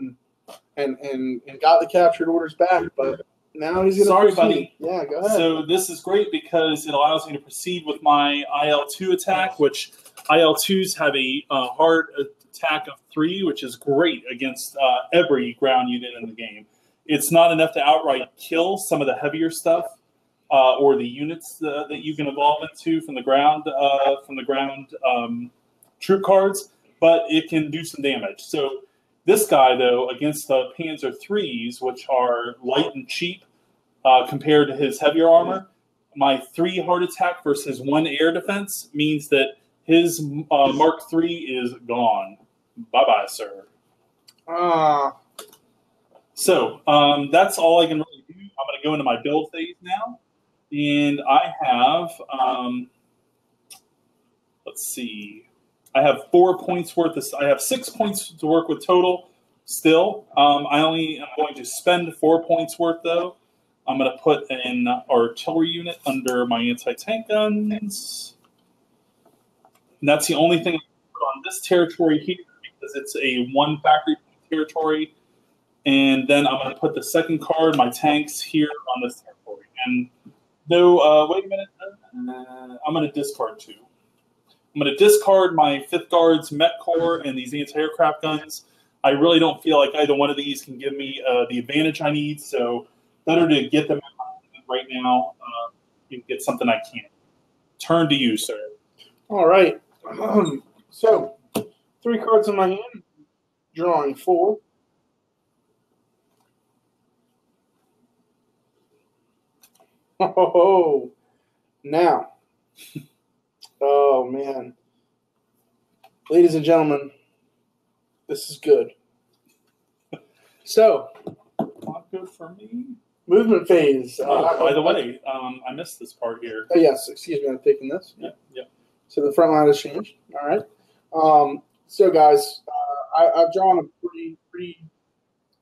and got the Captured Orders back, but now he's going to Sorry, buddy. Yeah, go ahead. So this is great because it allows me to proceed with my IL-2 attack, which IL-2s have a hard attack of 3, which is great against every ground unit in the game. It's not enough to outright kill some of the heavier stuff or the units that you can evolve into from the ground troop cards, but it can do some damage. So this guy, though, against the Panzer 3s, which are light and cheap compared to his heavier armor, my 3 hard attack versus 1 air defense means that his Mark III is gone. Bye-bye, sir. So that's all I can really do. I'm going to go into my build phase now. And I have, let's see, I have 4 points worth of, I have 6 points to work with total still. I only am going to spend 4 points worth, though. I'm going to put an artillery unit under my anti-tank guns. And that's the only thing I put on this territory here because it's a 1 factory territory. And then I'm going to put the second card, my tanks, here on this territory. And though, wait a minute, I'm going to discard 2. I'm going to discard my 5th Guard's Met Corps and these anti-aircraft guns. I really don't feel like either one of these can give me the advantage I need, so better to get them out right now and get something I can. Turn to you, sir. All right. So, 3 cards in my hand, drawing 4. Oh, now. Oh, man. Ladies and gentlemen, this is good. So. Not good for me. Movement phase. By the way, I missed this part here. Oh, yes. Excuse me. I'm taking this. Yeah. So the front line has changed. All right. So, guys, I've drawn a pretty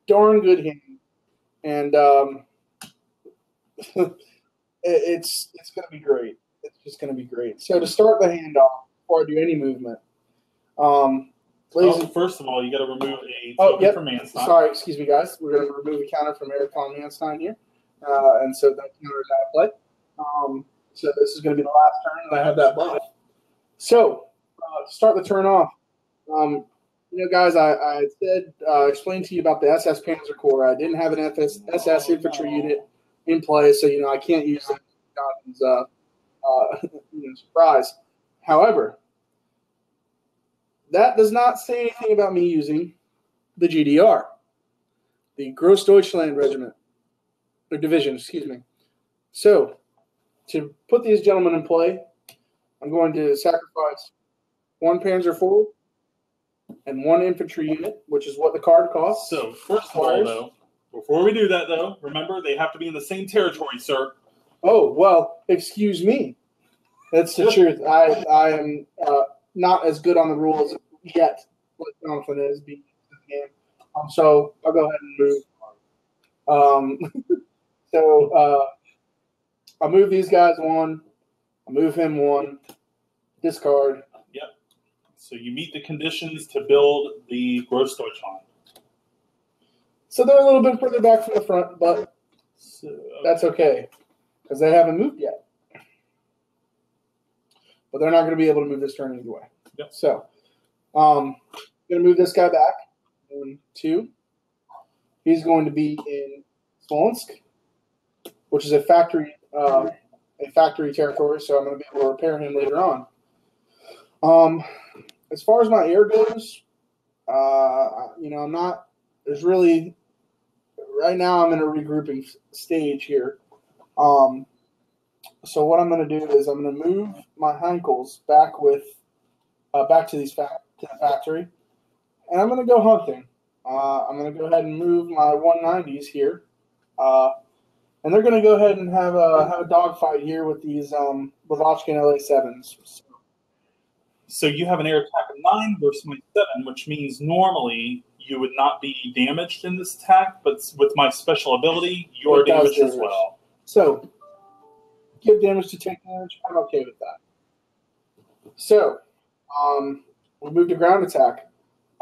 darn good hand. And it's going to be great. It's just going to be great. So to start the hand off, before I do any movement, first of all, you got to remove a token from Manstein. Sorry, excuse me, guys. We're going to remove a counter from Eric von Manstein here, and so that counter is out of play. So this is going to be the last turn, and I have that buff. So to start the turn off, guys, I said explained to you about the SS Panzer Corps. I didn't have an SS infantry unit in play, so I can't use that surprise. However, that does not say anything about me using the GDR, the Großdeutschland Regiment, or Division, excuse me. So, to put these gentlemen in play, I'm going to sacrifice 1 Panzer IV and 1 infantry unit, which is what the card costs. So, first of all, though, before we do that, though, remember, they have to be in the same territory, sir. Oh, well, excuse me. That's the truth. I am not as good on the rules yet, like Jonathan is being in the game. So I'll go ahead and move. I'll move these guys 1. I'll move him 1. Discard. Yep. So you meet the conditions to build the Großdeutschland. So they're a little bit further back from the front, but that's okay because they haven't moved yet. But they're not going to be able to move this turn anyway. Yep. So I'm going to move this guy back. 1, 2. He's going to be in Smolensk, which is a factory territory, so I'm going to be able to repair him later on. As far as my air goes, I'm not. There's really right now I'm in a regrouping stage here. So what I'm going to do is I'm going to move my Heinkels back to the factory, and I'm going to go hunting. I'm going to go ahead and move my 190s here. And they're going to go ahead and have a dogfight here with these with Oshkin LA7s. So you have an air attack of 9 versus my 7, which means normally you would not be damaged in this attack, but with my special ability, you're damaged as well. So give damage to take damage. I'm okay with that. So we moved to ground attack.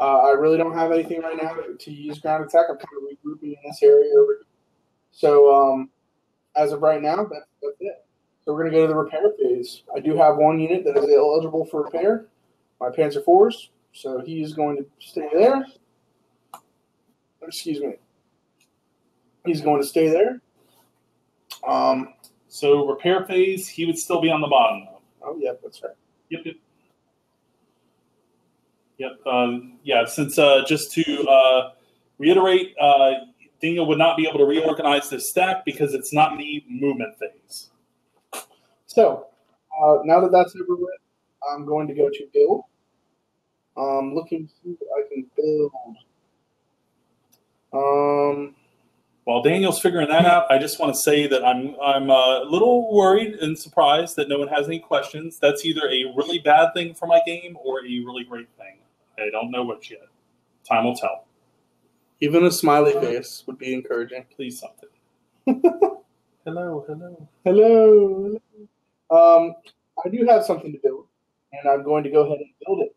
I really don't have anything right now to use ground attack. I'm kind of regrouping in this area over here. So as of right now, that's it. So we're going to go to the repair phase. I do have one unit that is eligible for repair, my Panzer IVs. So he is going to stay there. Excuse me. He's going to stay there. So repair phase, he would still be on the bottom, though. Oh, yep, that's right. Yep. Since just to reiterate, Daniel would not be able to reorganize this stack because it's not the movement phase. So now that that's over with, I'm going to go to build. Looking to see what I can build. While Daniel's figuring that out, I just want to say that I'm a little worried and surprised that no one has any questions. That's either a really bad thing for my game or a really great thing. I don't know which yet. Time will tell. Even a smiley face would be encouraging. Please something. Hello. I do have something to build, and I'm going to go ahead and build it.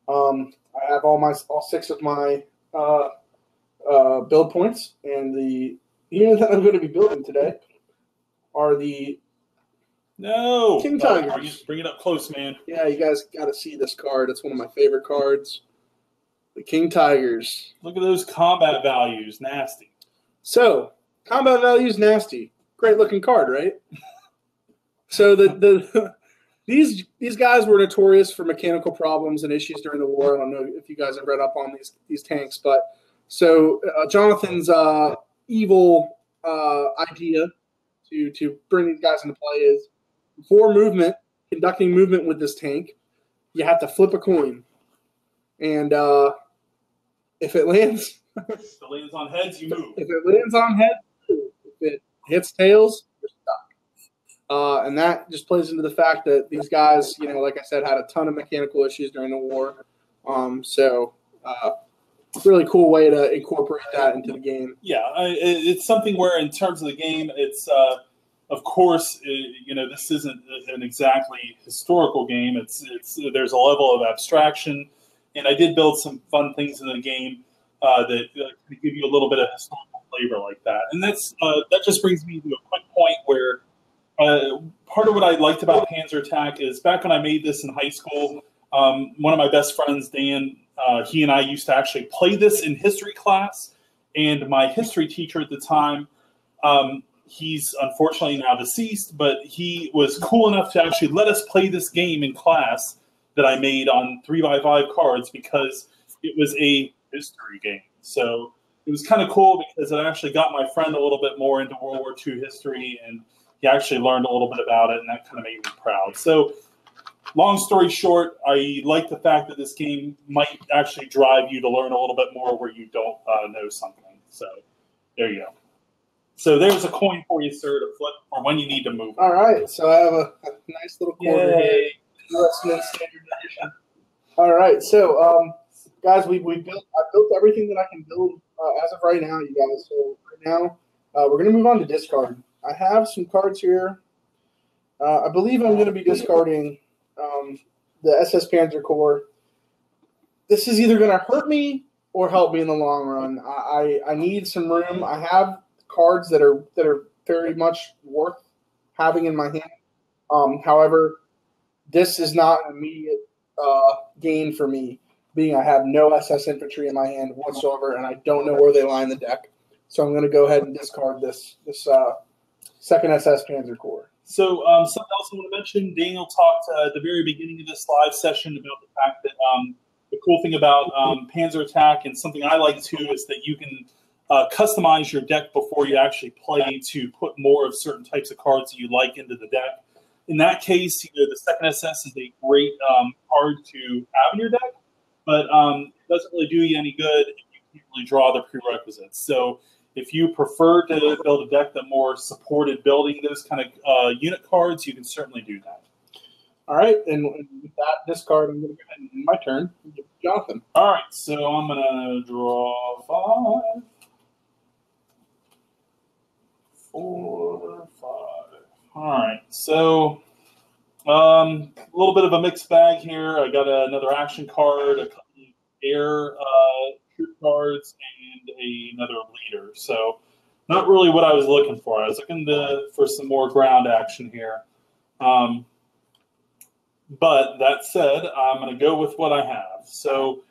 I have all 6 of my build points, and the unit that I'm going to be building today are the King Tigers. Bring it up close, man. Yeah, you guys got to see this card. It's one of my favorite cards. The King Tigers. Look at those combat values. Nasty. So, combat values, nasty. Great looking card, right? So these guys were notorious for mechanical problems and issues during the war. I don't know if you guys have read up on these tanks, but so Jonathan's evil idea to bring these guys into play is before conducting movement with this tank, you have to flip a coin. And if it lands on heads, you move. If it lands on heads, if it hits tails, you're stuck. And that just plays into the fact that these guys, like I said, had a ton of mechanical issues during the war. Really cool way to incorporate that into the game. Yeah, it's something where in terms of the game, it's of course, this isn't an exactly historical game. There's a level of abstraction. And I did build some fun things in the game that give you a little bit of historical flavor like that. And that just brings me to a quick point where part of what I liked about Panzer Attack is back when I made this in high school, one of my best friends, Dan, he and I used to actually play this in history class. And my history teacher at the time, he's unfortunately now deceased, but he was cool enough to actually let us play this game in class that I made on 3x5 cards because it was a history game. So it was kind of cool because it actually got my friend a little bit more into World War II history, and he actually learned a little bit about it, and that kind of made me proud. So long story short, I like the fact that this game might actually drive you to learn a little bit more where you don't know something. So there you go. So there's a coin for you, sir, to flip for when you need to move. All right. So I have a nice little quarter here. Standard edition. All right, so guys, I built everything that I can build as of right now, you guys. So right now, we're going to move on to discard. I have some cards here. I believe I'm going to be discarding the SS Panzer Corps this is either going to hurt me or help me in the long run. I need some room. I have cards that are very much worth having in my hand. However, this is not an immediate gain for me, being I have no SS infantry in my hand whatsoever, and I don't know where they lie in the deck. So I'm going to go ahead and discard this second SS Panzer Corps. So something else I want to mention, Daniel talked at the very beginning of this live session about the fact that the cool thing about Panzer Attack, and something I like too, is that you can customize your deck before you actually play to put more of certain types of cards that you like into the deck. In that case, the second SS is a great card to have in your deck, but it doesn't really do you any good if you can't really draw the prerequisites. So if you prefer to build a deck that more supported building those kind of unit cards, you can certainly do that. All right, and with that discard, I'm going to go ahead and end my turn. Jonathan. All right, so I'm going to draw 5, 4, 5. All right, so a little bit of a mixed bag here. I got another action card, a couple of air troop cards, and another leader. So not really what I was looking for. I was looking for some more ground action here. But that said, I'm going to go with what I have. So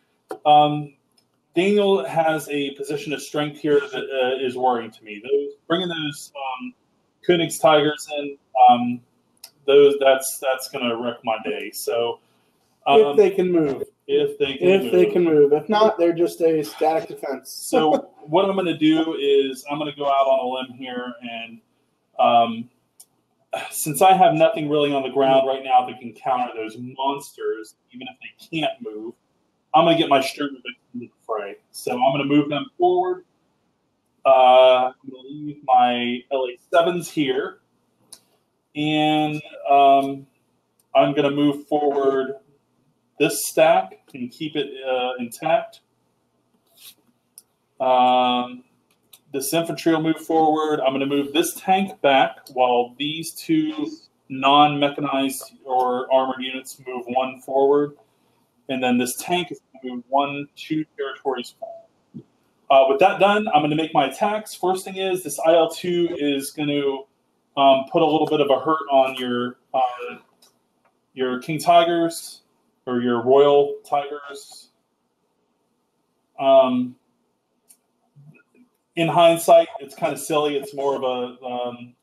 Daniel has a position of strength here that is worrying to me. Bringing those Koenig's Tigers in, that's going to wreck my day. So if they can move. If they can move. If not, they're just a static defense. So what I'm going to do is I'm going to go out on a limb here, and since I have nothing really on the ground right now that can counter those monsters, even if they can't move, I'm going to get my Sturmovik into the fray. So I'm going to move them forward. I'm going to leave my LA7s here, and I'm going to move forward this stack and keep it intact. This infantry will move forward. I'm going to move this tank back while these two non-mechanized or armored units move one forward. And then this tank is going to move 2 territories forward. With that done, I'm going to make my attacks. First thing is this IL-2 is going to put a little bit of a hurt on your King Tigers or your Royal Tigers. In hindsight, it's kind of silly. It's more of a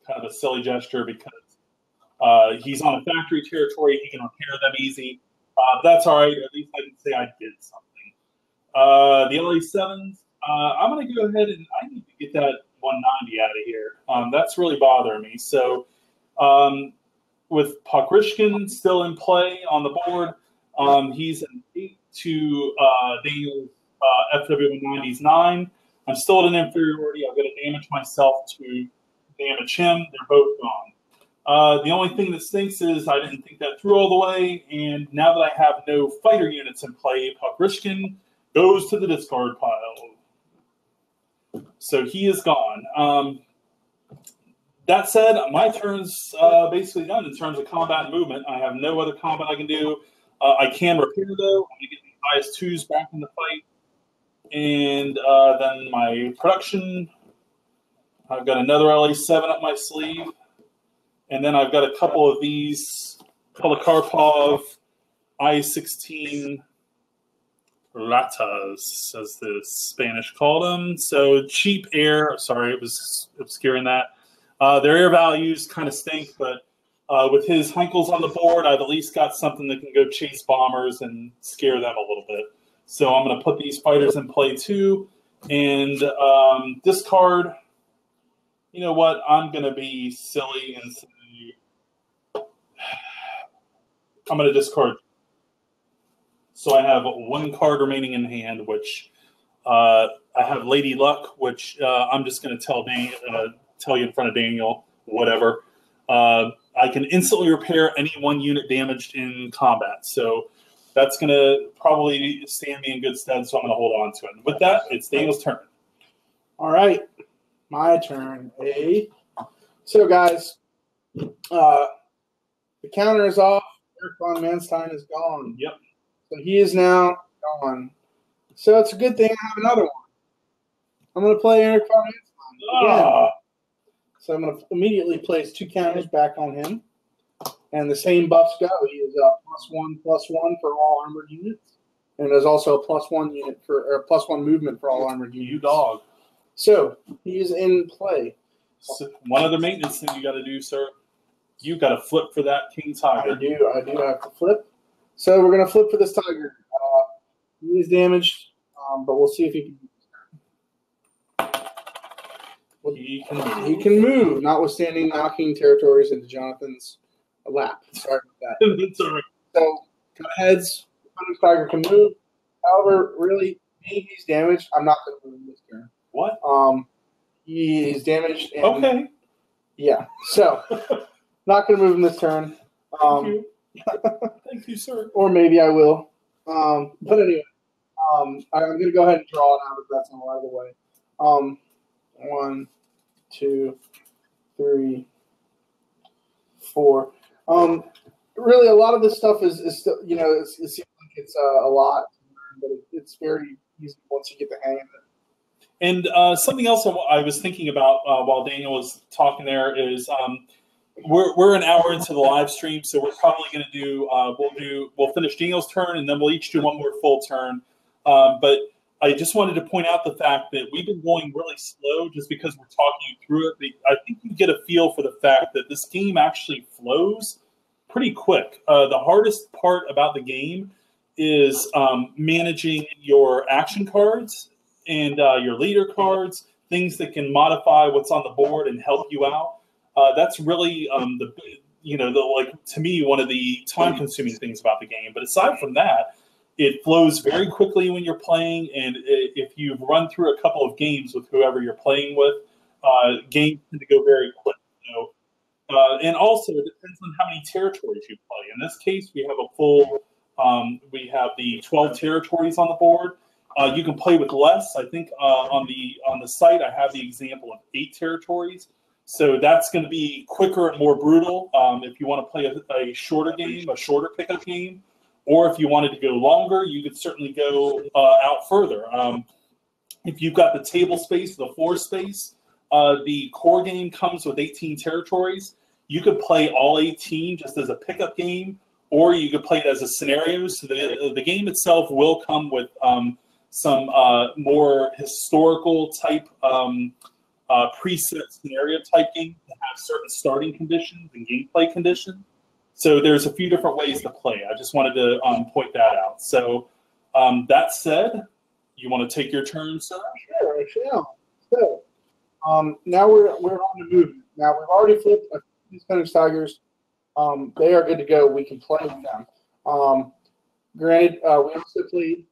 kind of a silly gesture because he's on a factory territory. He can repair them easy. But that's all right. At least I can say I did something. The LA7s, I'm going to go ahead and I need to get that 190 out of here. That's really bothering me. So with Pokrishkin still in play on the board, he's an 8 to Daniel's FW190's 9. I'm still at an inferiority. I've got to damage myself to damage him. They're both gone. The only thing that stinks is I didn't think that through all the way, and now that I have no fighter units in play, Pokrishkin goes to the discard pile. So he is gone. That said, my turn's basically done in terms of combat and movement. I have no other combat I can do. I can repair, though. I'm going to get the IS-2s back in the fight. And then my production, I've got another LA7 up my sleeve. And then I've got a couple of these Polikarpov I-16 Ratas, as the Spanish called them. So cheap air. Sorry, it was obscuring that. Their air values kind of stink, but with his Henkels on the board, I've at least got something that can go chase bombers and scare them a little bit. So I'm going to put these fighters in play too. And discard, you know what, I'm going to be silly and say, I'm going to discard. So I have 1 card remaining in hand, which I have Lady Luck, which I'm just going to tell you in front of Daniel, whatever. I can instantly repair any 1 unit damaged in combat. So that's going to probably stand me in good stead, so I'm going to hold on to it. And with that, it's Daniel's turn. All right, my turn. So, guys, the counter is off. Eric von Manstein is gone. Yep. So he is now gone. So it's a good thing I have another one. I'm going to play Eric Van again. So I'm going to immediately place 2 counters back on him. And the same buffs go. He is a +1/+1 for all armored units. And there's also a +1 unit or +1 movement for all armored units. You dog. So he's in play. So one other maintenance thing you got to do, sir. You got to flip for that King Tiger. I do have to flip. So we're going to flip for this Tiger. He is damaged, but we'll see if he can. He can move, notwithstanding knocking territories into Jonathan's lap. Sorry about that. That's all right. So, heads, this Tiger can move. However, really, being he's damaged, I'm not going to move him this turn. What? He is damaged. And, okay. Yeah. So, not going to move him this turn. Thank you. Thank you, sir. Or maybe I will. But anyway, I'm going to go ahead and draw it out if that's not out of the way. 1, 2, 3, 4. Really, a lot of this stuff is still, you know, it seems like it's a lot, but it's very easy once you get the hang of it. And something else I was thinking about while Daniel was talking there is we're an hour into the live stream, so we're probably going to do we'll finish Daniel's turn, and then we'll each do one more full turn. But I just wanted to point out the fact that we've been going really slow just because we're talking through it. I think you get a feel for the fact that this game actually flows pretty quick. The hardest part about the game is managing your action cards and your leader cards, things that can modify what's on the board and help you out. That's really to me, one of the time-consuming things about the game. But aside from that, it flows very quickly when you're playing, and if you've run through a couple of games with whoever you're playing with, games tend to go very quick. So, and also, it depends on how many territories you play. In this case, we have a full, we have the 12 territories on the board. You can play with less. I think on the site, I have the example of 8 territories. So that's going to be quicker and more brutal if you want to play a shorter game, a shorter pickup game. Or if you wanted to go longer, you could certainly go out further. If you've got the table space, the floor space, the core game comes with 18 territories. You could play all 18 just as a pickup game, or you could play it as a scenario. So the game itself will come with some more historical type preset scenario type games that have certain starting conditions and gameplay conditions. So there's a few different ways to play. I just wanted to point that out. So that said, you want to take your turn, sir? Sure, actually. So now we're on the movement. Now we've already flipped these Panzer Tigers. They are good to go. We can play with them. Granted, we also played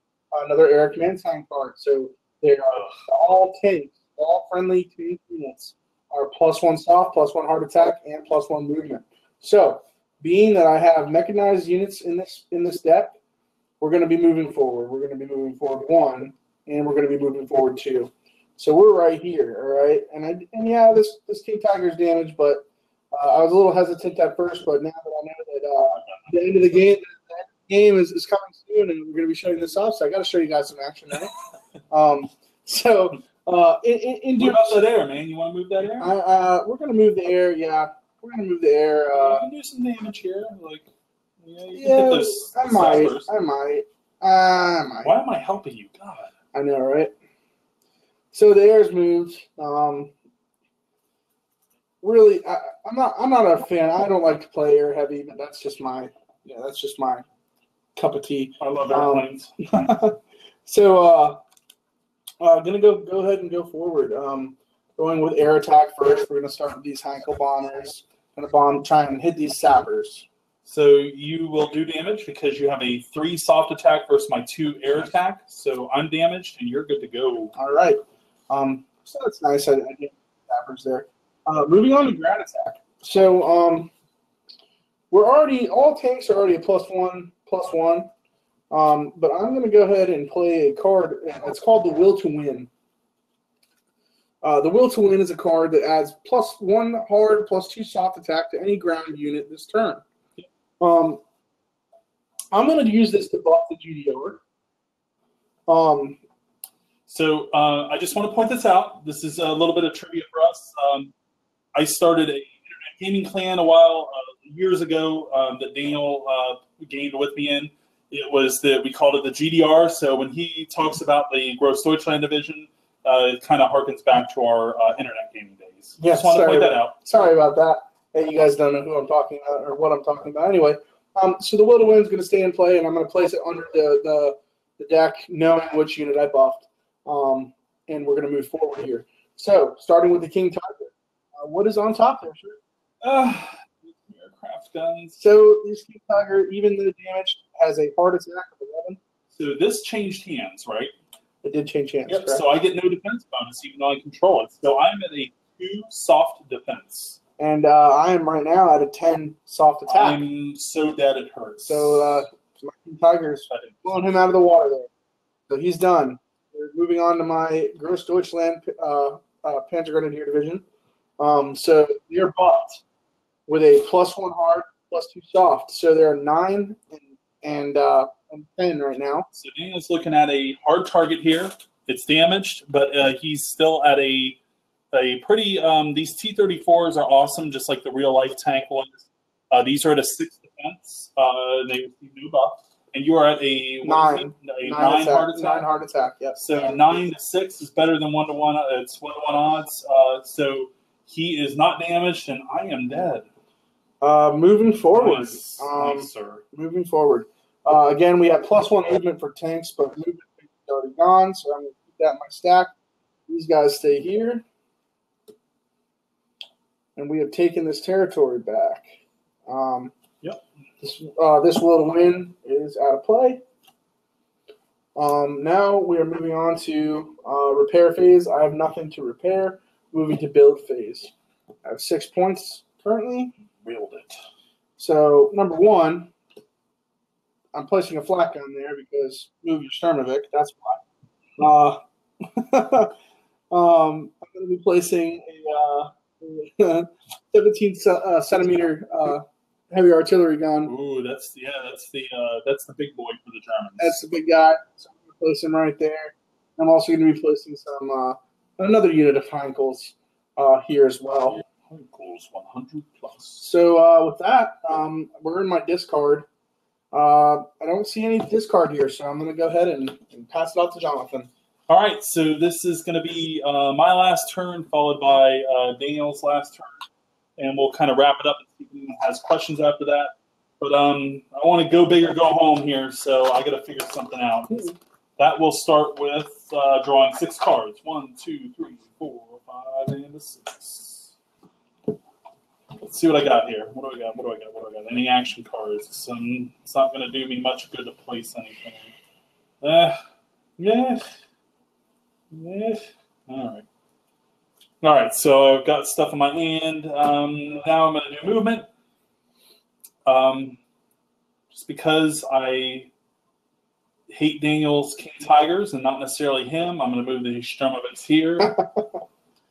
another Air Command tank card. So they are all tanks, all friendly tank units are +1 soft, +1 hard attack, and +1 movement. So being that I have mechanized units in this deck, we're going to be moving forward. We're going to be moving forward 1, and we're going to be moving forward 2. So we're right here, all right? And yeah, this King Tiger's damaged, but I was a little hesitant at first, but now that I know that the end of the game is coming soon, and we're going to be showing this off, so I got to show you guys some action now. So what about that air, man? You want to move that air? We're going to move the air, yeah. We're going to move the air. You can do some damage here. Like, yeah, I might. Why am I helping you? God. I know, right? So the air's moved. Really, I'm not a fan. I don't like to play air heavy, but that's just my cup of tea. I love airplanes. So gonna go ahead and go forward. Going with air attack first. We're gonna start with these Heinkel bombers. Try and hit these sappers. So you will do damage because you have a 3 soft attack versus my 2 air attack. So I'm damaged and you're good to go. All right. So that's nice. I get sappers there. Moving on to ground attack. So all tanks are already a +1/+1. But I'm going to go ahead and play a card. It's called the Will to Win. The Will to Win is a card that adds +1 hard, +2 soft attack to any ground unit this turn. I'm going to use this to buff the GDR. So I just want to point this out. This is a little bit of trivia for us. I started a internet gaming clan a while years ago that Daniel gained with me in. It was we called it the GDR. So when he talks about the Gross Deutschland division, it kind of harkens back to our internet gaming days. Yeah, just want to point that out. Sorry about that. Hey, you guys don't know who I'm talking about or what I'm talking about. Anyway, so the Will to Win is going to stay in play, and I'm going to place it under the deck, knowing which unit I buffed. And we're going to move forward here. So, starting with the King Tiger. What is on top there, sir? Aircraft guns. So, this King Tiger, even though damaged, has a hard attack of 11. So, this changed hands, right? It did change hands. Yep, correct? so I get no defense bonus, even though I control it. So, I'm at a 2 soft defense. And I am right now at a 10 soft attack. I'm so dead it hurts. So, my King Tiger's blowing him out of the water there. So, he's done. We're moving on to my Gross Deutschland Panzer Grenadier division. So they're buffed with a +1 hard, +2 soft. So they're 9 and 10 right now. So Daniel's looking at a hard target here. It's damaged, but he's still at a pretty. These T-34s are awesome, just like the real life tank was. These are at a 6 defense. They receive no buff. And you are at a 9 hard attack. 9 hard attack, yes. So 9 to 6 is better than 1 to 1. It's 1 to 1 odds. So he is not damaged, and I am dead. Moving forward. Nice, sir. Moving forward. Again, we have +1 movement for tanks, but movement is already gone, so I'm going to keep that in my stack. These guys stay here. And we have taken this territory back. Yep. This Will to Win is out of play. Now we are moving on to repair phase. I have nothing to repair. Moving to build phase. I have 6 points currently. Wield it. So, number 1, I'm placing a flak gun there because move your Sturmovik. That's why. I'm going to be placing a 17 centimeter heavy artillery gun. Ooh, that's the big boy for the Germans. That's the big guy. So I'm going to place him right there. I'm also going to be placing some another unit of Heinkel's here as well. Heinkel's 100 plus. So with that, we're in my discard. I don't see any discard here, so I'm going to go ahead and pass it off to Jonathan. All right, so this is going to be my last turn, followed by Daniel's last turn, and we'll kind of wrap it up and see if anyone has questions after that. But I want to go big or go home here, so I got to figure something out. That will start with drawing 6 cards. 1, 2, 3, 4, 5, and a 6. Let's see what I got here. What do I got? Any action cards? It's not going to do me much good to place anything. Yeah. All right. So I've got stuff in my hand. Now I'm going to do movement. Just because I hate Daniel's King Tigers and not necessarily him, I'm going to move the Sturmoviks here.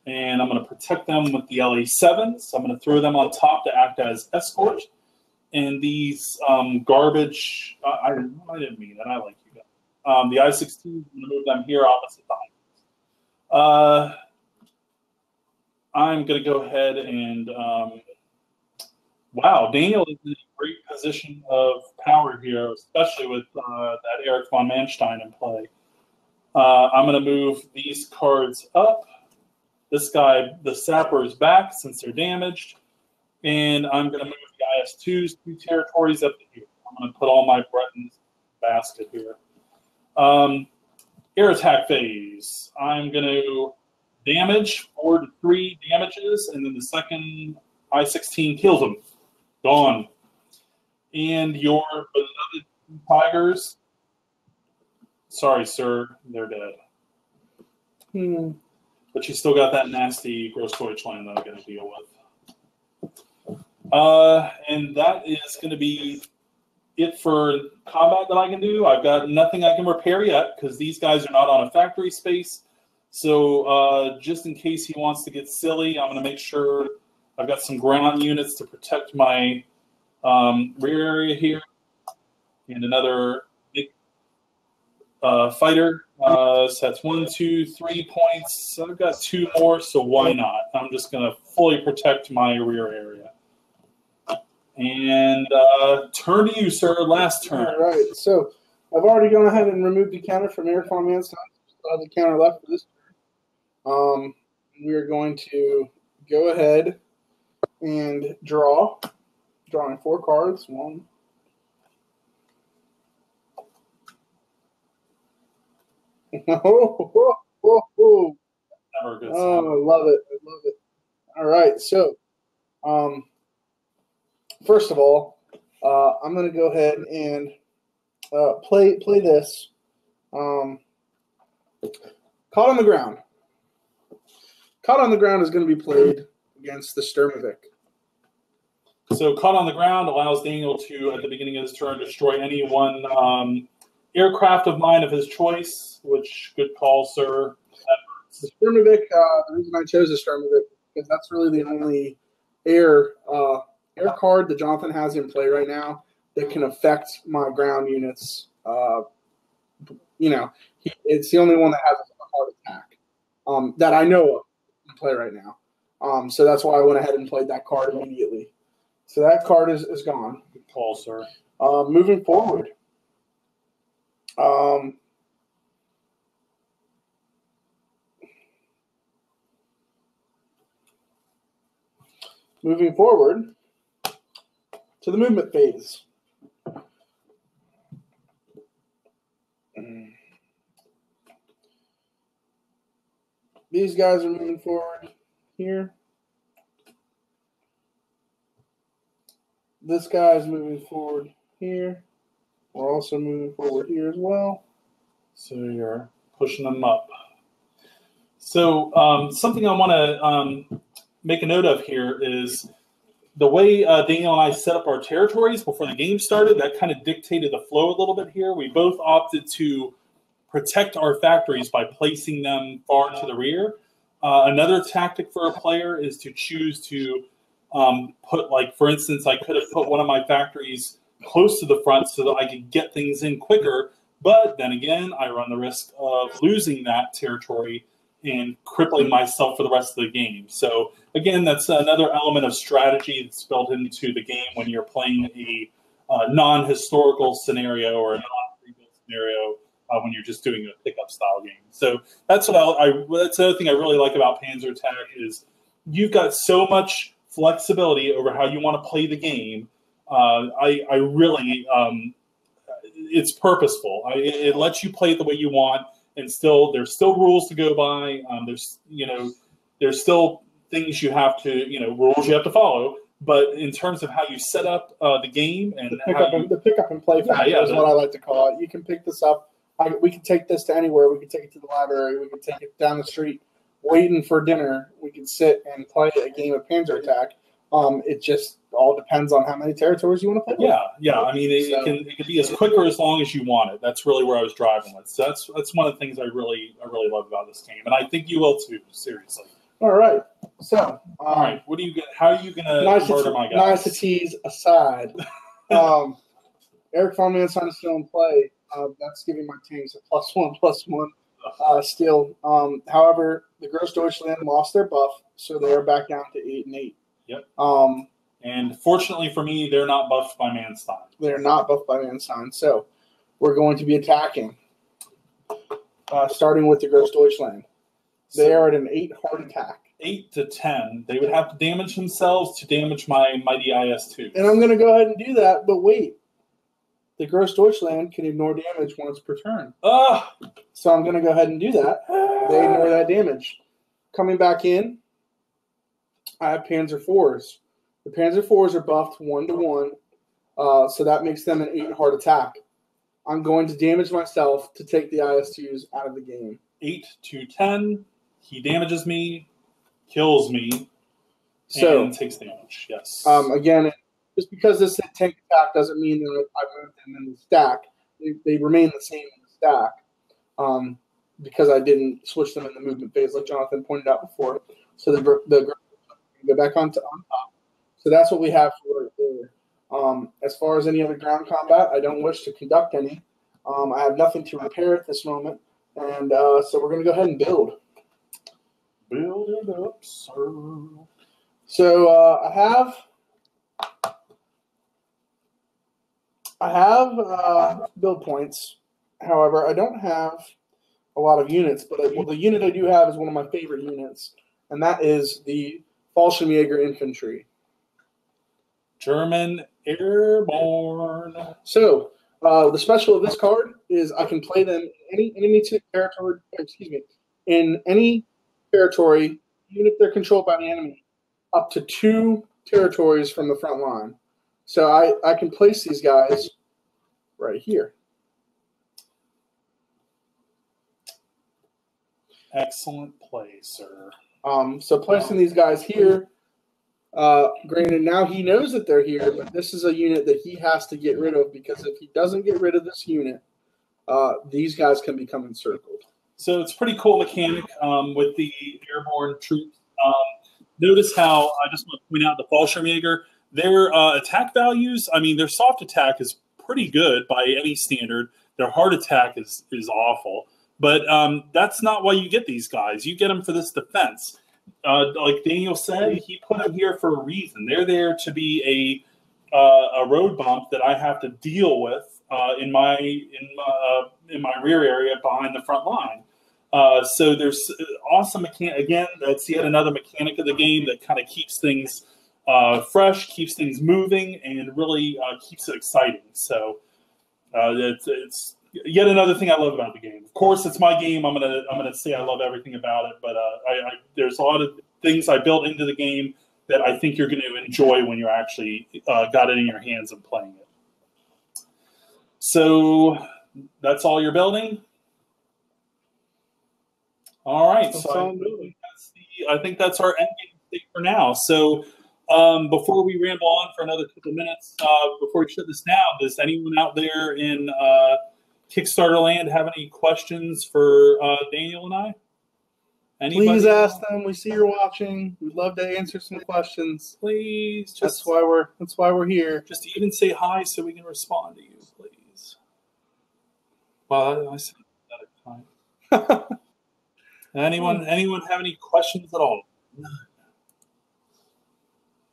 And I'm going to protect them with the LA-7s. I'm going to throw them on top to act as escort. And these garbage, I didn't mean that. I like you guys. The I-16s, I'm going to move them here opposite the Heinkel's. I'm going to go ahead and, wow, Daniel is in a great position of power here, especially with that Erich von Manstein in play. I'm going to move these cards up. This guy, the sapper, is back since they're damaged. And I'm going to move the IS-2s 2 territories up to here. I'm going to put all my Bretons in the basket here. Air attack phase. I'm going to damage 4 to 3 damages, and then the second I-16 kills them. Gone. And your beloved Tigers, sorry, sir, they're dead. But you still got that nasty Gross Deutschland that I'm going to deal with. And that is going to be it for combat that I can do. I've got nothing I can repair yet because these guys are not on a factory space. So just in case he wants to get silly, I'm going to make sure I've got some ground units to protect my rear area here. And another big fighter So that's 1, 2, 3 points. I've got 2 more, so why not? I'm just going to fully protect my rear area. And turn to you, sir. Last turn. All right. So I've already gone ahead and removed the counter from Eric Von Man's side. Still have the counter left for this turn. We're going to go ahead and draw. Drawing 4 cards. 1. Oh, Never a good I sign. love it. I love it. All right. So, first of all, I'm going to go ahead and play this. Caught on the ground. Caught on the ground is going to be played against the Sturmovik. So caught on the ground allows Daniel to, at the beginning of his turn, destroy any one aircraft of mine of his choice, which, good call, sir. The Sturmovik, the reason I chose the Sturmovik because that's really the only air card that Jonathan has in play right now that can affect my ground units. It's the only one that has a hard attack that I know of in play right now. So that's why I went ahead and played that card immediately. So that card is gone. Good call, sir. Moving forward. Moving forward to the movement phase. These guys are moving forward here. This guy is moving forward here. We're also moving forward here as well. So you're pushing them up. So something I want to make a note of here is the way Daniel and I set up our territories before the game started, that kind of dictated the flow a little bit here. We both opted to protect our factories by placing them far to the rear. Another tactic for a player is to choose to put, like, for instance, I could have put one of my factories close to the front so that I could get things in quicker. But then again, I run the risk of losing that territory and crippling myself for the rest of the game. So again, that's another element of strategy that's built into the game when you're playing a non-historical scenario or a non-rebuild scenario when you're just doing a pickup style game. So that's what that's the other thing I really like about Panzer Attack is you've got so much flexibility over how you want to play the game. I really, it's purposeful. It lets you play it the way you want, and there's still rules to go by. There's still things you have to, rules you have to follow. But in terms of how you set up the game and the pick up and play factor is what I like to call it. You can pick this up. We can take this to anywhere. We can take it to the library. We can take it down the street, waiting for dinner. We can sit and play a game of Panzer Attack. It just all depends on how many territories you want to play. Yeah. I mean, it can be as quick or as long as you want it. That's really where I was driving with. So that's one of the things I really love about this game, and I think you will too. Seriously. All right. So, all right. What do you get? How are you going to murder my guys? Niceties aside, Eric Von Man's sign is still in play. That's giving my teams a +1/+1 still. However, the Gross Deutschland lost their buff, so they're back down to 8 and 8. Yep. And fortunately for me, they're not buffed by Manstein. They're not buffed by Manstein. So we're going to be attacking, starting with the Gross Deutschland. They are at an 8 hard attack. 8 to 10. They would have to damage themselves to damage my mighty IS-2. And I'm going to go ahead and do that, but wait. The Gross Deutschland can ignore damage once per turn. So I'm going to go ahead and do that. They ignore that damage. Coming back in, I have Panzer IVs. The Panzer IVs are buffed 1-1, so that makes them an 8 hard attack. I'm going to damage myself to take the IS-2s out of the game. 8 to 10. He damages me, kills me, and takes damage. Yes. Again, just because this is a tank attack doesn't mean that I moved them in the stack. They remain the same in the stack because I didn't switch them in the movement phase, like Jonathan pointed out before. So the go back on top. So that's what we have for it there. As far as any other ground combat, I don't wish to conduct any. I have nothing to repair at this moment. And so we're going to go ahead and build. Build it up, sir. So I have build points. However, I don't have a lot of units. But the unit I do have is one of my favorite units, and that is the Fallschirmjäger infantry. German airborne. So the special of this card is I can play them in any enemy territory. Excuse me, in any territory, even if they're controlled by the enemy, up to 2 territories from the front line. So I can place these guys right here. Excellent play, sir. So placing these guys here. Granted, now he knows that they're here, but this is a unit that he has to get rid of, because if he doesn't get rid of this unit, these guys can become encircled. So it's a pretty cool mechanic with the airborne troops. Notice how I just want to point out the Fallschirmjäger, their attack values, I mean, their soft attack is pretty good by any standard. Their hard attack is awful. But that's not why you get these guys. You get them for this defense. Like Daniel said, he put them here for a reason. They're there to be a road bump that I have to deal with in my rear area behind the front line. So there's awesome mechanic. Again, that's yet another mechanic of the game that kind of keeps things fresh, keeps things moving, and really keeps it exciting. So it's yet another thing I love about the game. Of course, it's my game. I'm gonna say I love everything about it, but there's a lot of things I built into the game that I think you're going to enjoy when you're actually got it in your hands and playing it. So that's all you're building. All right. So I think that's our end game state for now. So before we ramble on for another couple of minutes, before we shut this down, does anyone out there in Kickstarter land have any questions for Daniel and I? Anybody? Please ask them. We see you're watching. We'd love to answer some questions. Please, that's why we're here. Just even say hi so we can respond to you, please. Well, I said that at time. Anyone have any questions at all?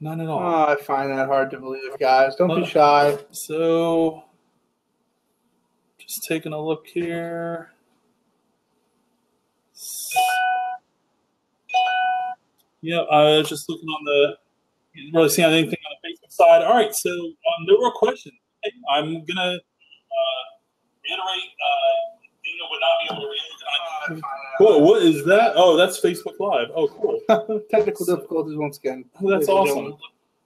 None at all. Oh, I find that hard to believe, guys. Don't be shy. So, just taking a look here. Yeah, I was just looking on the. You didn't really see anything on the Facebook side. All right, so no more questions. I'm gonna reiterate. Daniel would not be able to read. Whoa, what is that? Oh, that's Facebook Live. Oh, cool. Technical difficulties once again. Oh, that's awesome.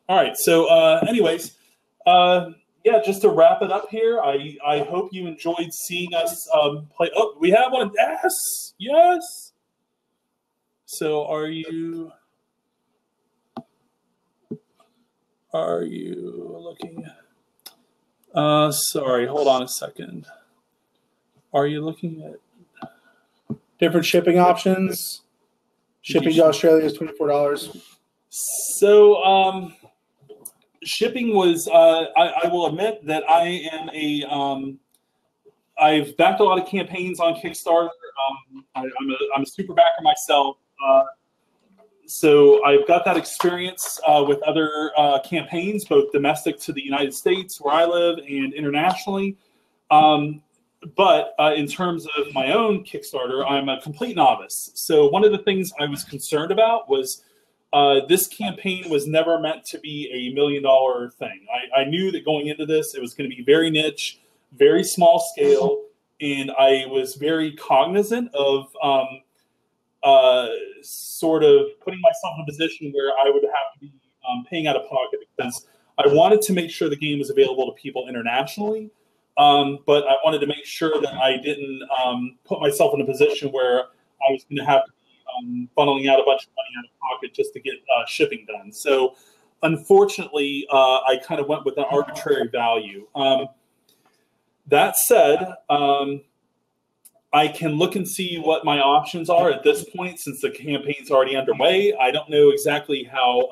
All right, so anyways, yeah, just to wrap it up here, I hope you enjoyed seeing us play. Oh, we have one. Yes, yes. So are you looking? Sorry, hold on a second. Are you looking at different shipping options? Shipping to Australia is $24. So shipping was. I will admit that I am I've backed a lot of campaigns on Kickstarter. I'm a super backer myself. So I've got that experience with other campaigns, both domestic to the United States, where I live, and internationally. But in terms of my own Kickstarter, I'm a complete novice. So one of the things I was concerned about was this campaign was never meant to be a $1 million thing. I knew that going into this, it was going to be very niche, very small scale, and I was very cognizant of sort of putting myself in a position where I would have to be paying out of pocket, because I wanted to make sure the game was available to people internationally, but I wanted to make sure that I didn't put myself in a position where I was going to have to be funneling out a bunch of money out of pocket just to get shipping done. So unfortunately, I kind of went with an arbitrary value. That said, I can look and see what my options are at this point, since the campaign's already underway. I don't know exactly how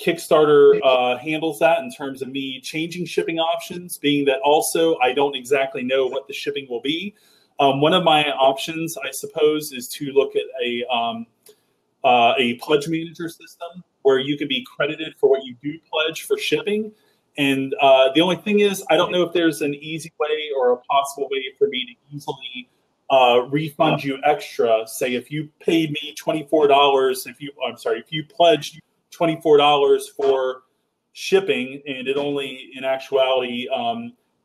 Kickstarter handles that in terms of me changing shipping options, being that also I don't exactly know what the shipping will be. One of my options, I suppose, is to look at a pledge manager system where you can be credited for what you do pledge for shipping. And the only thing is, I don't know if there's an easy way or a possible way for me to easily refund you extra. Say if you paid me $24, if you pledged $24 for shipping, and it only, in actuality,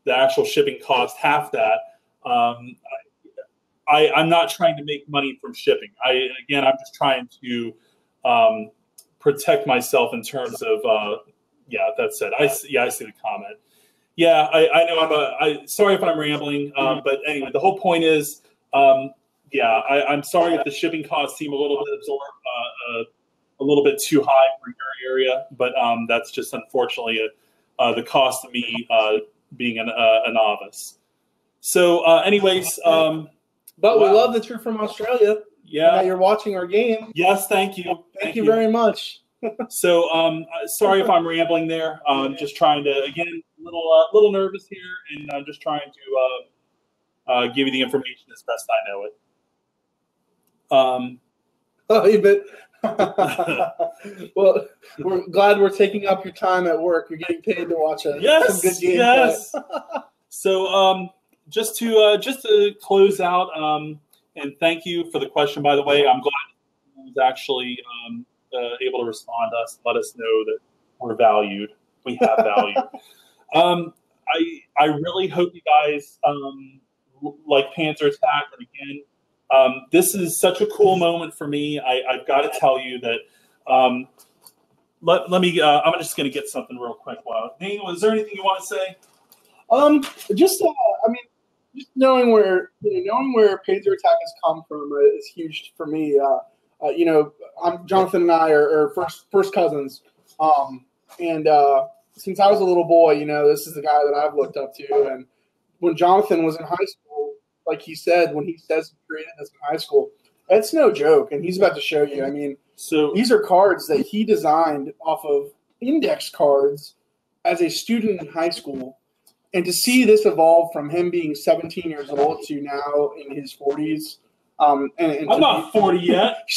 the actual shipping cost half that. I'm not trying to make money from shipping. I'm just trying to protect myself in terms of. That said, I see the comment. Yeah, I know. Sorry if I'm rambling, but anyway, the whole point is, I'm sorry if the shipping costs seem a little bit too high for your area, but that's just unfortunately the cost of me being a novice. So, anyways, but we love that you're from Australia. Yeah, and that you're watching our game. Yes, thank you. Thank you very much. So, sorry if I'm rambling there. Just trying to, again, a little nervous here, and I'm just trying to give you the information as best I know it. Well, we're glad we're taking up your time at work. You're getting paid to watch some good gameplay. Yes. So, just to close out, and thank you for the question. By the way, I'm glad I was actually able to respond to us, let us know that we're valued. We have value. I really hope you guys like Panzer Attack. And again, this is such a cool moment for me. I've got to tell you that. Let me. I'm just going to get something real quick. Daniel, is there anything you want to say? Just knowing where Panzer Attack has come from is huge for me. Jonathan and I are first cousins, and since I was a little boy, this is the guy that I've looked up to. And when Jonathan was in high school, like he said, when he says he created this in high school, it's no joke, and he's about to show you. I mean, so these are cards that he designed off of index cards as a student in high school. And to see this evolve from him being 17 years old to now in his 40s. And I'm not 40 yet.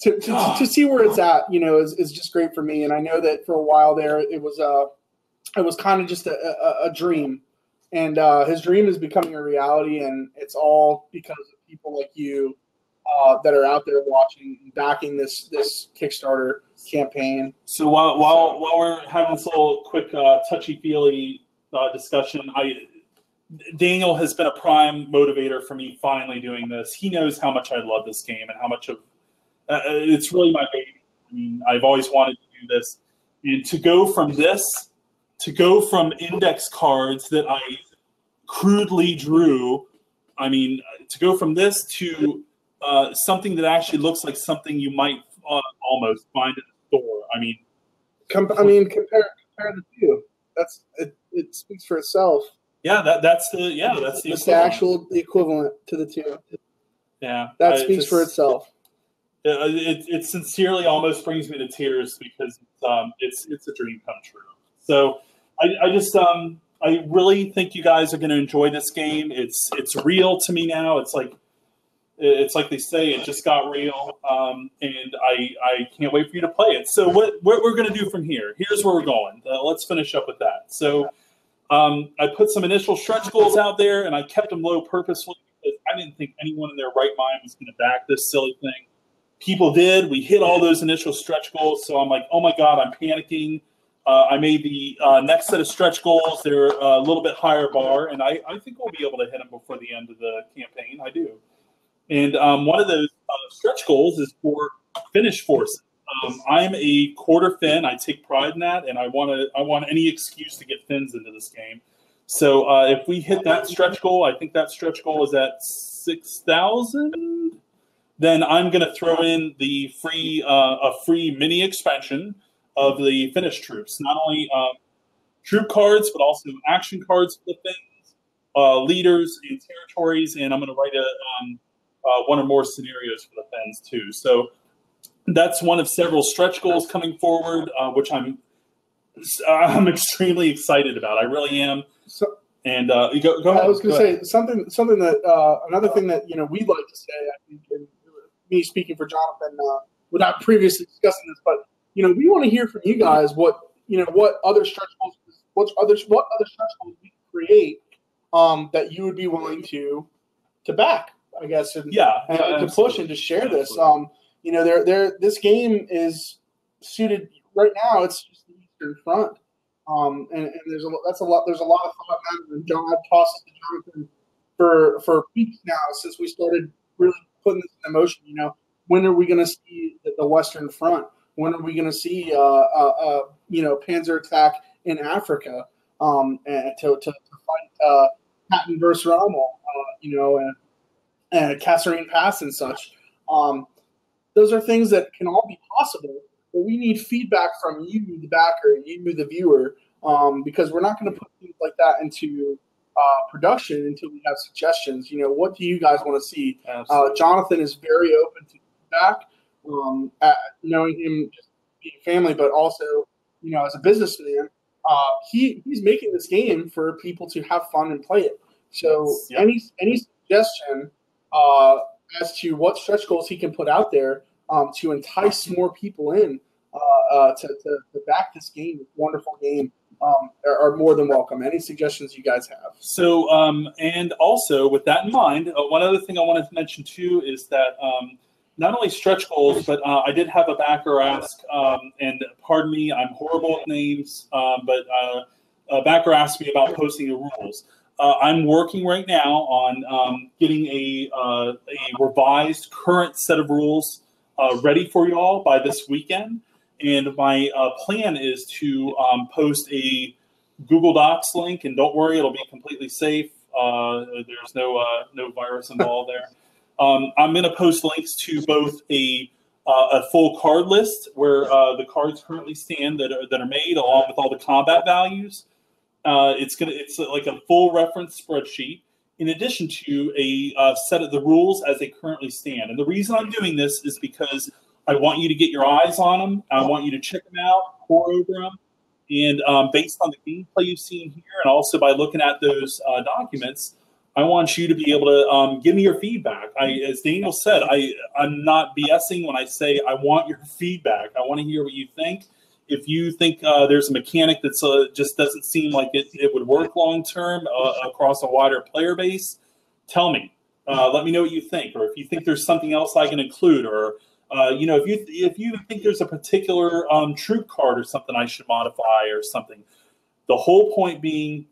To see where it's at, is just great for me. And I know that for a while there, it was kind of just a dream. And his dream is becoming a reality, and it's all because of people like you that are out there watching and backing this Kickstarter campaign. So while we're having this little quick touchy-feely discussion, Daniel has been a prime motivator for me finally doing this. He knows how much I love this game and how much of it's really my baby. I mean, I've always wanted to do this, and to go from index cards that I crudely drew. I mean, to go from this to something that actually looks like something you might almost find in the store. I mean, compare the two. It speaks for itself. Yeah, that's the actual equivalent to the two. Yeah, that speaks for itself. It sincerely almost brings me to tears because it's a dream come true. So I really think you guys are going to enjoy this game. It's real to me now. It's like they say, it just got real, and I can't wait for you to play it. So what we're going to do from here? Here's where we're going. Let's finish up with that. So I put some initial stretch goals out there, and I kept them low purposefully because I didn't think anyone in their right mind was going to back this silly thing. People did. We hit all those initial stretch goals, so I'm like, oh my God, I'm panicking. I made the next set of stretch goals. They're a little bit higher bar, and I think we'll be able to hit them before the end of the campaign. I do. And one of those stretch goals is for finish forces. I'm a quarter fin. I take pride in that, and I want any excuse to get fins into this game. So if we hit that stretch goal, I think that stretch goal is at 6,000. Then I'm going to throw in the a free mini expansion of the finished troops. Not only troop cards, but also action cards for the fins, leaders, and territories. And I'm going to write one or more scenarios for the fins too. So that's one of several stretch goals coming forward, which I'm extremely excited about. I really am. And go ahead. I was going to say something that another thing that we'd like to say. I think, and me speaking for Jonathan, without previously discussing this, but we want to hear from you guys what other stretch goals, what other stretch goals we can create that you would be willing to back, I guess, and to push and to share this. This game is suited right now. It's just the Eastern Front. And there's a lot of thought matter, and John, I've tossed it to Jonathan for weeks now since we started really putting this in motion. When are we going to see the Western Front? When are we going to see Panzer attack in Africa and to fight Patton versus Rommel, and Kasserine Pass and such? Those are things that can all be possible. But we need feedback from you, the backer, you, the viewer, because we're not going to put things like that into production until we have suggestions. What do you guys want to see? Jonathan is very open to feedback, knowing him just being family, but also, as a businessman, he's making this game for people to have fun and play it. So any suggestion as to what stretch goals he can put out there to entice more people in to back this game, this wonderful game, are more than welcome. Any suggestions you guys have? So, and also with that in mind, one other thing I wanted to mention too is that not only stretch goals, but I did have a backer ask, and pardon me, I'm horrible with names, but a backer asked me about posting the rules. I'm working right now on getting a revised current set of rules ready for you all by this weekend. And my plan is to post a Google Docs link, and don't worry, it'll be completely safe. There's no virus involved there. I'm going to post links to both a full card list where the cards currently stand that are made, along with all the combat values. It's like a full reference spreadsheet, in addition to a set of the rules as they currently stand. And the reason I'm doing this is because I want you to get your eyes on them. I want you to check them out, pore over them, and based on the gameplay you've seen here, and also by looking at those documents, I want you to be able to give me your feedback. As Daniel said, I'm not BSing when I say I want your feedback. I want to hear what you think. If you think there's a mechanic that just doesn't seem like it would work long term across a wider player base, tell me. Let me know what you think, or if you think there's something else I can include, or if you think there's a particular troop card or something I should modify or something. The whole point being,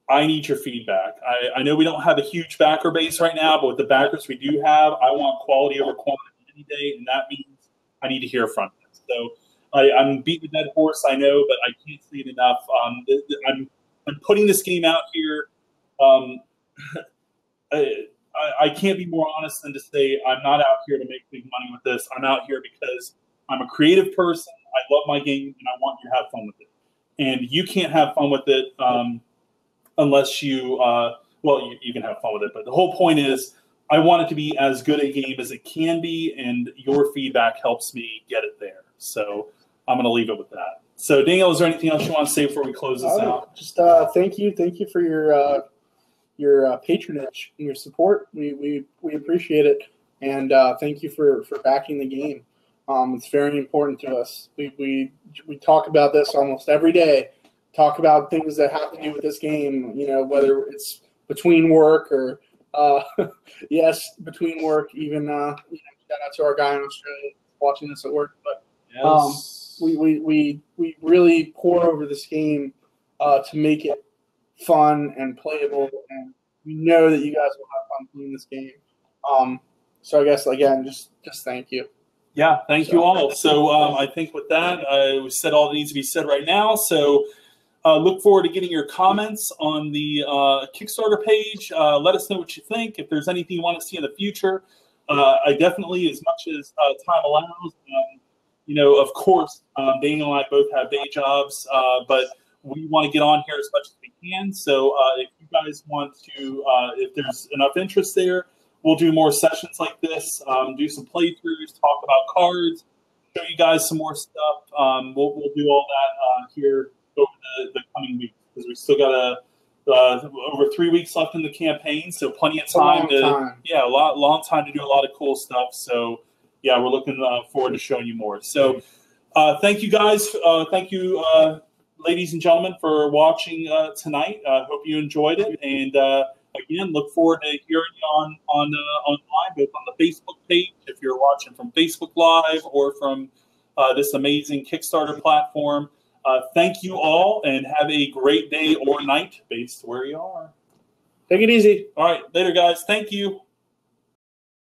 I need your feedback. I know we don't have a huge backer base right now, but with the backers we do have, I want quality over quantity any day, and that means I need to hear from you. So I'm beating a dead horse, I know, but I can't say it enough. I'm putting this game out here. I can't be more honest than to say I'm not out here to make big money with this. I'm out here because I'm a creative person. I love my game, and I want you to have fun with it. And you can't have fun with it unless you you can have fun with it. But the whole point is I want it to be as good a game as it can be, and your feedback helps me get it there. So I'm going to leave it with that. So, Daniel, is there anything else you want to say before we close this out? Just thank you for your patronage and your support. We appreciate it, and thank you for backing the game. It's very important to us. We talk about this almost every day. Talk about things that have to do with this game. Whether it's between work or yes, between work. Even shout out to our guy in Australia watching this at work. But yes. We really pour over this game to make it fun and playable, and we know that you guys will have fun playing this game. So I guess again, just thank you. Yeah, thank you all. So I think with that, we said all that needs to be said right now. So look forward to getting your comments on the Kickstarter page. Let us know what you think. If there's anything you want to see in the future, I definitely, as much as time allows, of course, Daniel and I both have day jobs, but we want to get on here as much as we can. So if you guys want to, if there's enough interest there, we'll do more sessions like this, do some playthroughs, talk about cards, show you guys some more stuff. We'll do all that here over the coming weeks, because we still got over 3 weeks left in the campaign, so plenty of time long time to do a lot of cool stuff. So yeah, we're looking forward to showing you more. So thank you guys. Thank you, ladies and gentlemen, for watching tonight. Hope you enjoyed it, and again, look forward to hearing you online, both on the Facebook page if you're watching from Facebook Live or from this amazing Kickstarter platform. Thank you all, and have a great day or night based where you are. Take it easy. All right, later, guys. Thank you.